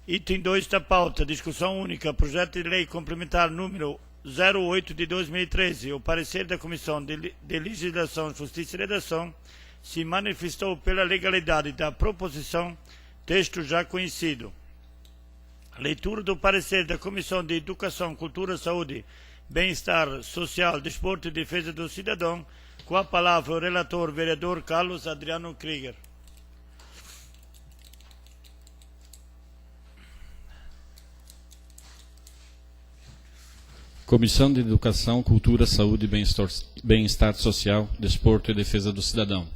Item 2 da pauta. Discussão única. Projeto de lei complementar número 08 de 2013. O parecer da Comissão de Legislação, Justiça e Redação se manifestou pela legalidade da proposição, texto já conhecido. Leitura do parecer da Comissão de Educação, Cultura, Saúde, Bem-Estar Social, Desporto e Defesa do Cidadão. Com a palavra o relator, vereador Carlos Adriano Krieger. Comissão de Educação, Cultura, Saúde, Bem-Estar Social, Desporto e Defesa do Cidadão.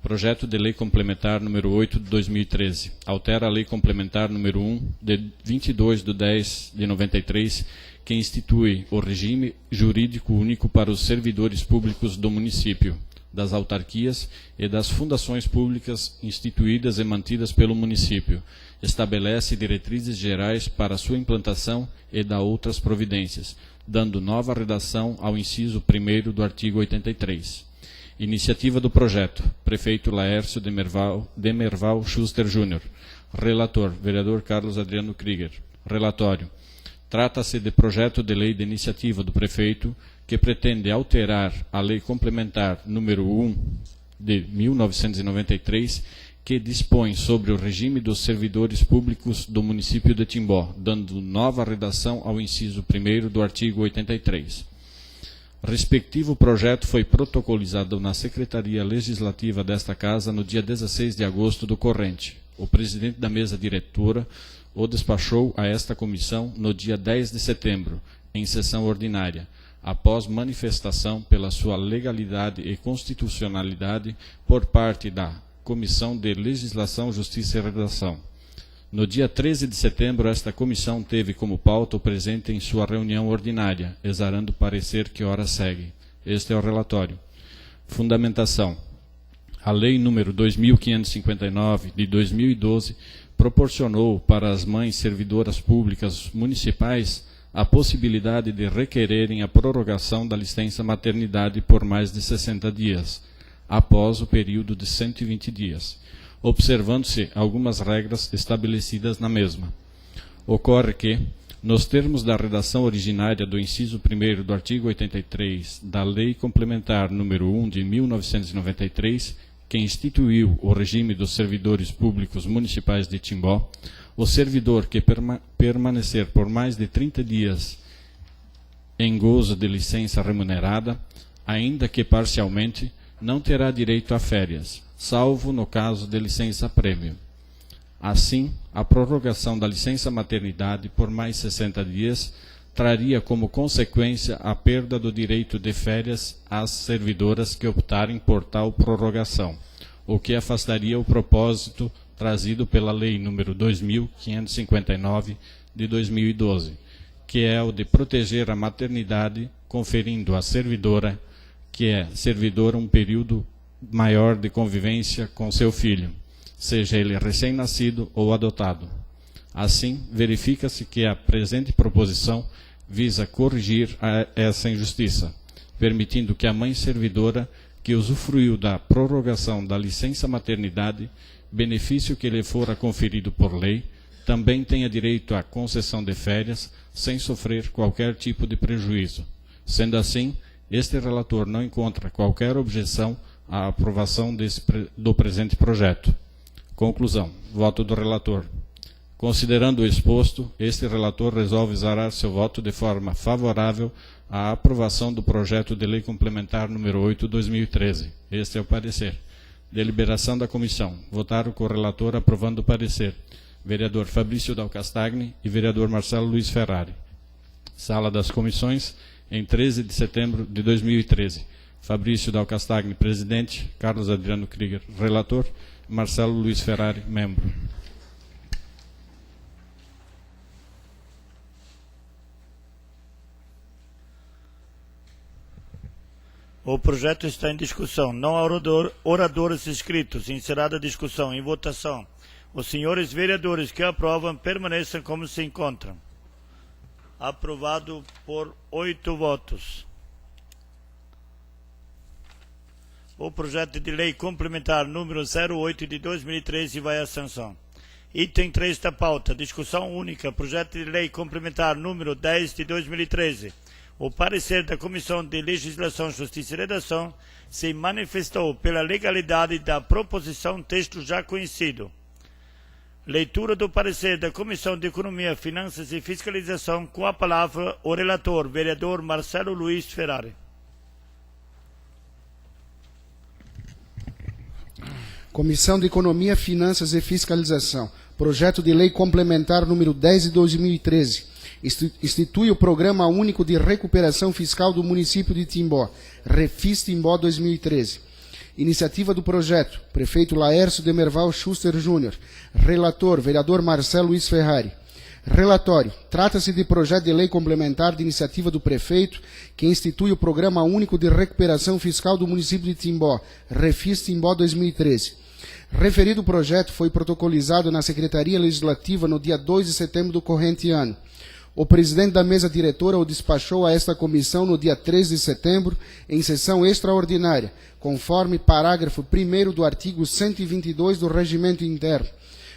Projeto de Lei Complementar número 8 de 2013. Altera a Lei Complementar número 1 de 22/10/93, que institui o regime jurídico único para os servidores públicos do município, das autarquias e das fundações públicas instituídas e mantidas pelo município. Estabelece diretrizes gerais para sua implantação e dá outras providências, dando nova redação ao inciso 1º do artigo 83. Iniciativa do projeto. Prefeito Laércio Demerval Schuster Júnior. Relator, vereador Carlos Adriano Krieger. Relatório. Trata-se de projeto de lei de iniciativa do prefeito que pretende alterar a Lei Complementar número 1 de 1993, que dispõe sobre o regime dos servidores públicos do município de Timbó, dando nova redação ao inciso 1º do artigo 83. Respectivo projeto foi protocolizado na Secretaria Legislativa desta Casa no dia 16 de agosto do corrente. O presidente da mesa diretora o despachou a esta comissão no dia 10 de setembro, em sessão ordinária, após manifestação pela sua legalidade e constitucionalidade por parte da Comissão de Legislação, Justiça e Redação. No dia 13 de setembro, esta comissão teve como pauta o presente em sua reunião ordinária, exarando o parecer que ora segue. Este é o relatório. Fundamentação. A Lei número 2559, de 2012, proporcionou para as mães servidoras públicas municipais a possibilidade de requererem a prorrogação da licença maternidade por mais de 60 dias, após o período de 120 dias, observando-se algumas regras estabelecidas na mesma. Ocorre que, nos termos da redação originária do inciso 1º do artigo 83 da Lei Complementar número 1 de 1993, que instituiu o regime dos servidores públicos municipais de Timbó, o servidor que permanecer por mais de 30 dias em gozo de licença remunerada, ainda que parcialmente, não terá direito a férias, salvo no caso de licença-prêmio. Assim, a prorrogação da licença maternidade por mais 60 dias traria como consequência a perda do direito de férias às servidoras que optarem por tal prorrogação, o que afastaria o propósito trazido pela Lei número 2559 de 2012, que é o de proteger a maternidade, conferindo à servidora, que é servidora, um período maior de convivência com seu filho, seja ele recém-nascido ou adotado. Assim, verifica-se que a presente proposição visa corrigir essa injustiça, permitindo que a mãe servidora que usufruiu da prorrogação da licença maternidade, benefício que lhe fora conferido por lei, também tenha direito à concessão de férias sem sofrer qualquer tipo de prejuízo. Sendo assim, este relator não encontra qualquer objeção à aprovação do presente projeto. Conclusão. Voto do relator. Considerando o exposto, este relator resolve exarar seu voto de forma favorável à aprovação do projeto de lei complementar número 8/2013. Este é o parecer. Deliberação da comissão. Votaram com o relator aprovando o parecer. Vereador Fabrício Dal Castagni e vereador Marcelo Luiz Ferrari. Sala das Comissões, em 13 de setembro de 2013. Fabrício Dal Castagni, presidente. Carlos Adriano Krieger, relator. Marcelo Luiz Ferrari, membro. O projeto está em discussão. Não há oradores inscritos. Encerrada a discussão. Em votação. Os senhores vereadores que aprovam permaneçam como se encontram. Aprovado por 8 votos. O projeto de lei complementar número 08 de 2013 vai à sanção. Item 3 da pauta. Discussão única. Projeto de lei complementar número 10 de 2013. O parecer da Comissão de Legislação, Justiça e Redação se manifestou pela legalidade da proposição, texto já conhecido. Leitura do parecer da Comissão de Economia, Finanças e Fiscalização, com a palavra o relator, vereador Marcelo Luiz Ferrari. Comissão de Economia, Finanças e Fiscalização. Projeto de lei complementar número 10 de 2013. Institui o Programa Único de Recuperação Fiscal do município de Timbó, Refis Timbó 2013. Iniciativa do projeto, prefeito Laércio Demerval Schuster Júnior. Relator, vereador Marcelo Luiz Ferrari. Relatório. Trata-se de projeto de lei complementar de iniciativa do prefeito que institui o Programa Único de Recuperação Fiscal do município de Timbó, Refis Timbó 2013. Referido projeto foi protocolizado na Secretaria Legislativa no dia 2 de setembro do corrente ano. O presidente da mesa diretora o despachou a esta comissão no dia 3 de setembro, em sessão extraordinária, conforme parágrafo 1º do artigo 122 do Regimento Interno,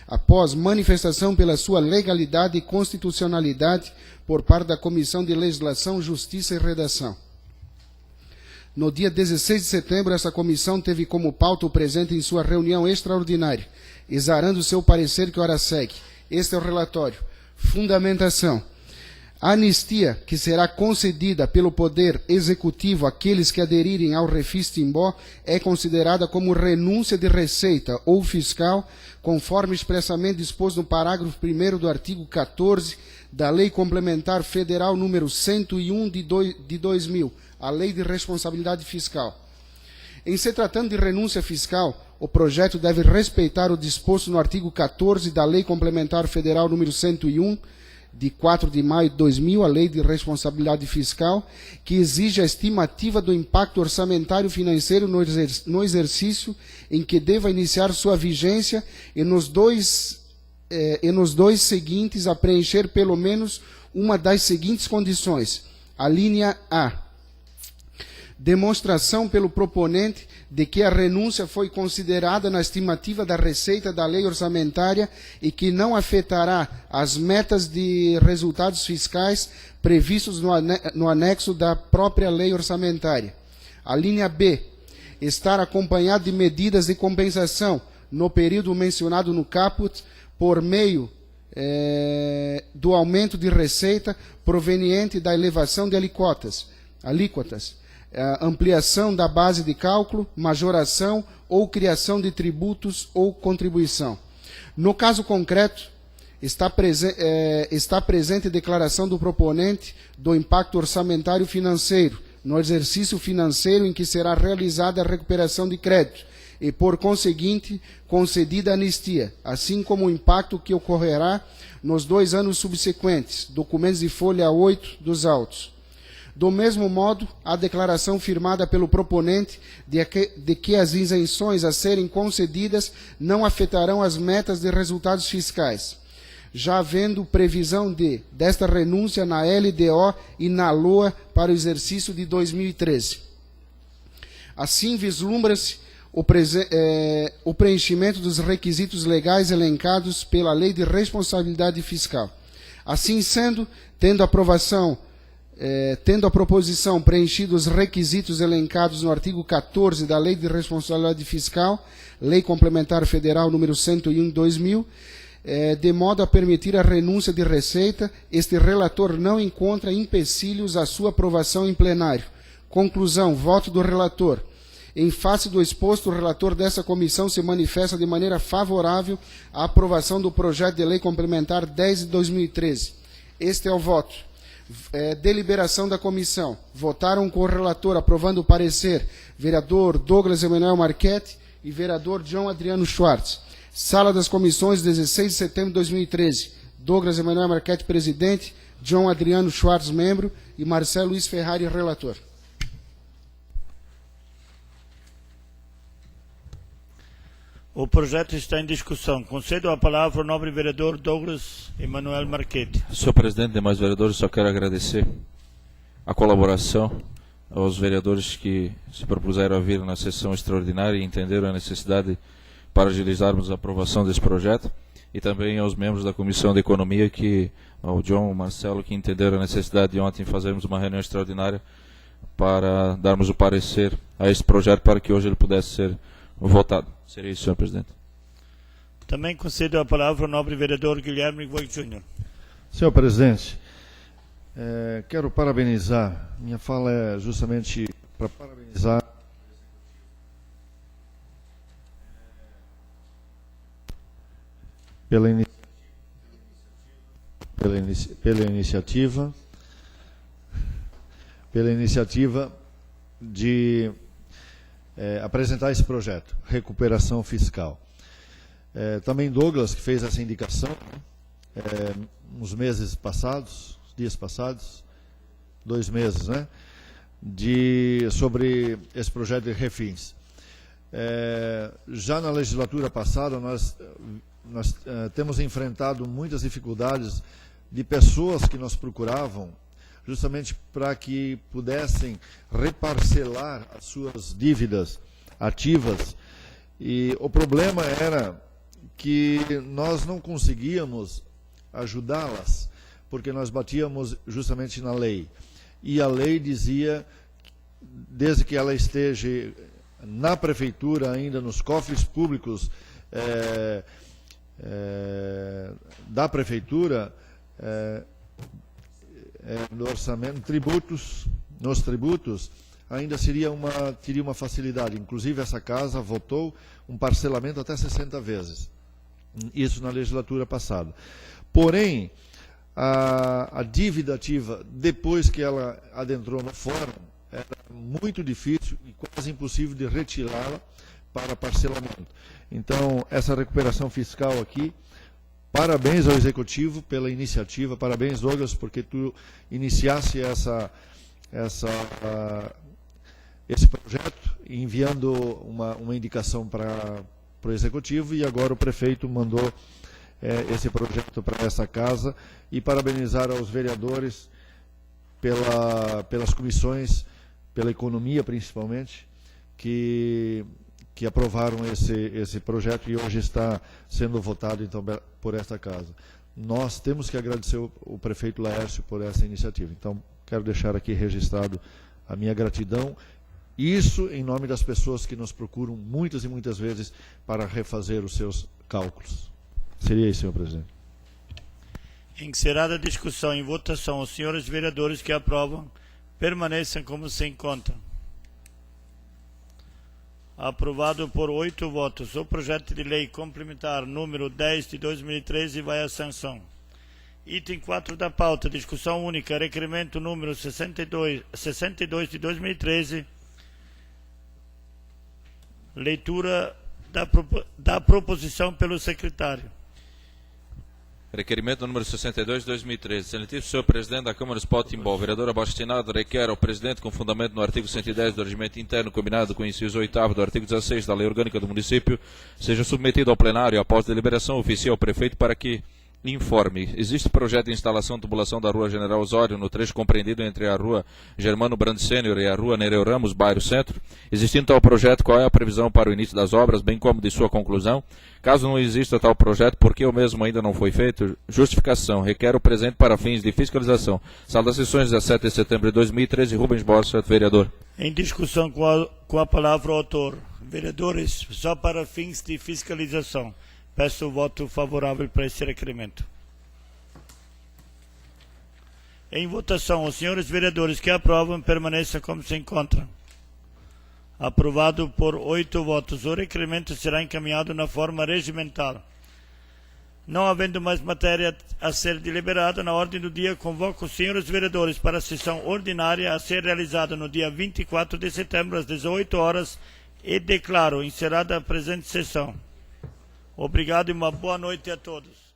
após manifestação pela sua legalidade e constitucionalidade por parte da Comissão de Legislação, Justiça e Redação. No dia 16 de setembro, essa comissão teve como pauta o presente em sua reunião extraordinária, exarando seu parecer que ora segue. Este é o relatório. Fundamentação. A anistia que será concedida pelo Poder Executivo àqueles que aderirem ao Refis Timbó é considerada como renúncia de receita ou fiscal, conforme expressamente disposto no parágrafo 1º do artigo 14 da Lei Complementar Federal número 101 de 2000, a Lei de Responsabilidade Fiscal. Em se tratando de renúncia fiscal, o projeto deve respeitar o disposto no artigo 14 da Lei Complementar Federal número 101, de 4 de maio de 2000, a Lei de Responsabilidade Fiscal, que exige a estimativa do impacto orçamentário financeiro no exercício em que deva iniciar sua vigência e nos dois seguintes a preencher pelo menos uma das seguintes condições. A linha A. Demonstração pelo proponente de que a renúncia foi considerada na estimativa da receita da lei orçamentária e que não afetará as metas de resultados fiscais previstos no anexo da própria lei orçamentária. A linha B. Estar acompanhado de medidas de compensação no período mencionado no caput por meio do aumento de receita proveniente da elevação de alíquotas, ampliação da base de cálculo, majoração ou criação de tributos ou contribuição. No caso concreto, está presente declaração do proponente do impacto orçamentário financeiro, no exercício financeiro em que será realizada a recuperação de crédito e, por conseguinte, concedida a anistia, assim como o impacto que ocorrerá nos 2 anos subsequentes, documentos de folha 8 dos autos. Do mesmo modo, a declaração firmada pelo proponente de que as isenções a serem concedidas não afetarão as metas de resultados fiscais, já havendo previsão desta renúncia na LDO e na LOA para o exercício de 2013. Assim, vislumbra-se o preenchimento dos requisitos legais elencados pela Lei de Responsabilidade Fiscal. Assim sendo, tendo a proposição preenchido os requisitos elencados no artigo 14 da Lei de Responsabilidade Fiscal, Lei Complementar Federal número 101/2000, de modo a permitir a renúncia de receita, este relator não encontra empecilhos à sua aprovação em plenário. Conclusão, voto do relator. Em face do exposto, o relator dessa comissão se manifesta de maneira favorável à aprovação do projeto de lei complementar 10 de 2013. Este é o voto. Deliberação da comissão. Votaram com o relator aprovando o parecer vereador Douglas Emanuel Marchetti e vereador John Adriano Schwartz. Sala das Comissões, 16 de setembro de 2013. Douglas Emanuel Marchetti, presidente, John Adriano Schwartz, membro, e Marcelo Luiz Ferrari, relator. O projeto está em discussão. Concedo a palavra ao nobre vereador Douglas Emanuel Marchetti. Senhor presidente, demais vereadores, só quero agradecer a colaboração aos vereadores que se propuseram a vir na sessão extraordinária e entenderam a necessidade para agilizarmos a aprovação desse projeto, e também aos membros da Comissão de Economia, ao John, ao Marcelo, que entenderam a necessidade de ontem fazermos uma reunião extraordinária para darmos o parecer a esse projeto para que hoje ele pudesse ser votado. Seria isso, senhor presidente. Também concedo a palavra ao nobre vereador Guilherme Voigt Júnior. Senhor presidente, quero parabenizar, minha fala é justamente para parabenizar pela iniciativa de apresentar esse projeto, recuperação fiscal. Também Douglas, que fez essa indicação, uns meses passados, dias passados, 2 meses, né, sobre esse projeto de refins. Já na legislatura passada, nós temos enfrentado muitas dificuldades de pessoas que nos procuravam justamente para que pudessem reparcelar as suas dívidas ativas, e o problema era que nós não conseguíamos ajudá-las, porque nós batíamos justamente na lei, e a lei dizia, desde que ela esteja na prefeitura, ainda nos cofres públicos da prefeitura, no orçamento, nos tributos, ainda teria uma facilidade. Inclusive, essa casa votou um parcelamento até 60 vezes. Isso na legislatura passada. Porém, a dívida ativa, depois que ela adentrou no fórum, era muito difícil e quase impossível de retirá-la para parcelamento. Então, essa recuperação fiscal aqui, parabéns ao Executivo pela iniciativa, parabéns, Douglas, porque tu iniciasse esse projeto, enviando uma indicação para o Executivo, e agora o prefeito mandou esse projeto para essa casa, e parabenizar aos vereadores pelas comissões, pela economia principalmente, que aprovaram esse projeto e hoje está sendo votado então por esta casa. Nós temos que agradecer o prefeito Laércio por essa iniciativa. Então, quero deixar aqui registrado a minha gratidão, isso em nome das pessoas que nos procuram muitas e muitas vezes para refazer os seus cálculos. Seria isso, senhor presidente. Encerrada a discussão, em votação, os senhores vereadores que aprovam permaneçam como se encontram. Aprovado por 8 votos. O projeto de lei complementar número 10 de 2013 vai à sanção. Item 4 da pauta, discussão única, requerimento número 62 de 2013. Leitura da proposição pelo secretário. Requerimento número 62 de 2013. Excelentíssimo senhor presidente da Câmara Municipal de Timbó, vereador abaixo-assinado requer ao presidente, com fundamento no artigo 110 do regimento interno combinado com o inciso 8º do artigo 16 da Lei Orgânica do Município, seja submetido ao plenário após deliberação oficial ao prefeito para que, informe. Existe projeto de instalação de tubulação da Rua General Osório no trecho compreendido entre a Rua Germano Brando Sênior e a Rua Nereu Ramos, bairro Centro? Existindo tal projeto, qual é a previsão para o início das obras, bem como de sua conclusão? Caso não exista tal projeto, por que o mesmo ainda não foi feito? Justificação. Requer o presente para fins de fiscalização. Sala das sessões, 17 de setembro de 2013, Rubens Borsa, vereador. Em discussão com a palavra o autor. Vereadores, só para fins de fiscalização. Peço o voto favorável para esse requerimento. Em votação, os senhores vereadores que aprovam, permaneçam como se encontram. Aprovado por 8 votos. O requerimento será encaminhado na forma regimental. Não havendo mais matéria a ser deliberada, na ordem do dia, convoco os senhores vereadores para a sessão ordinária a ser realizada no dia 24 de setembro, às 18 horas, e declaro encerrada a presente sessão. Obrigado e uma boa noite a todos.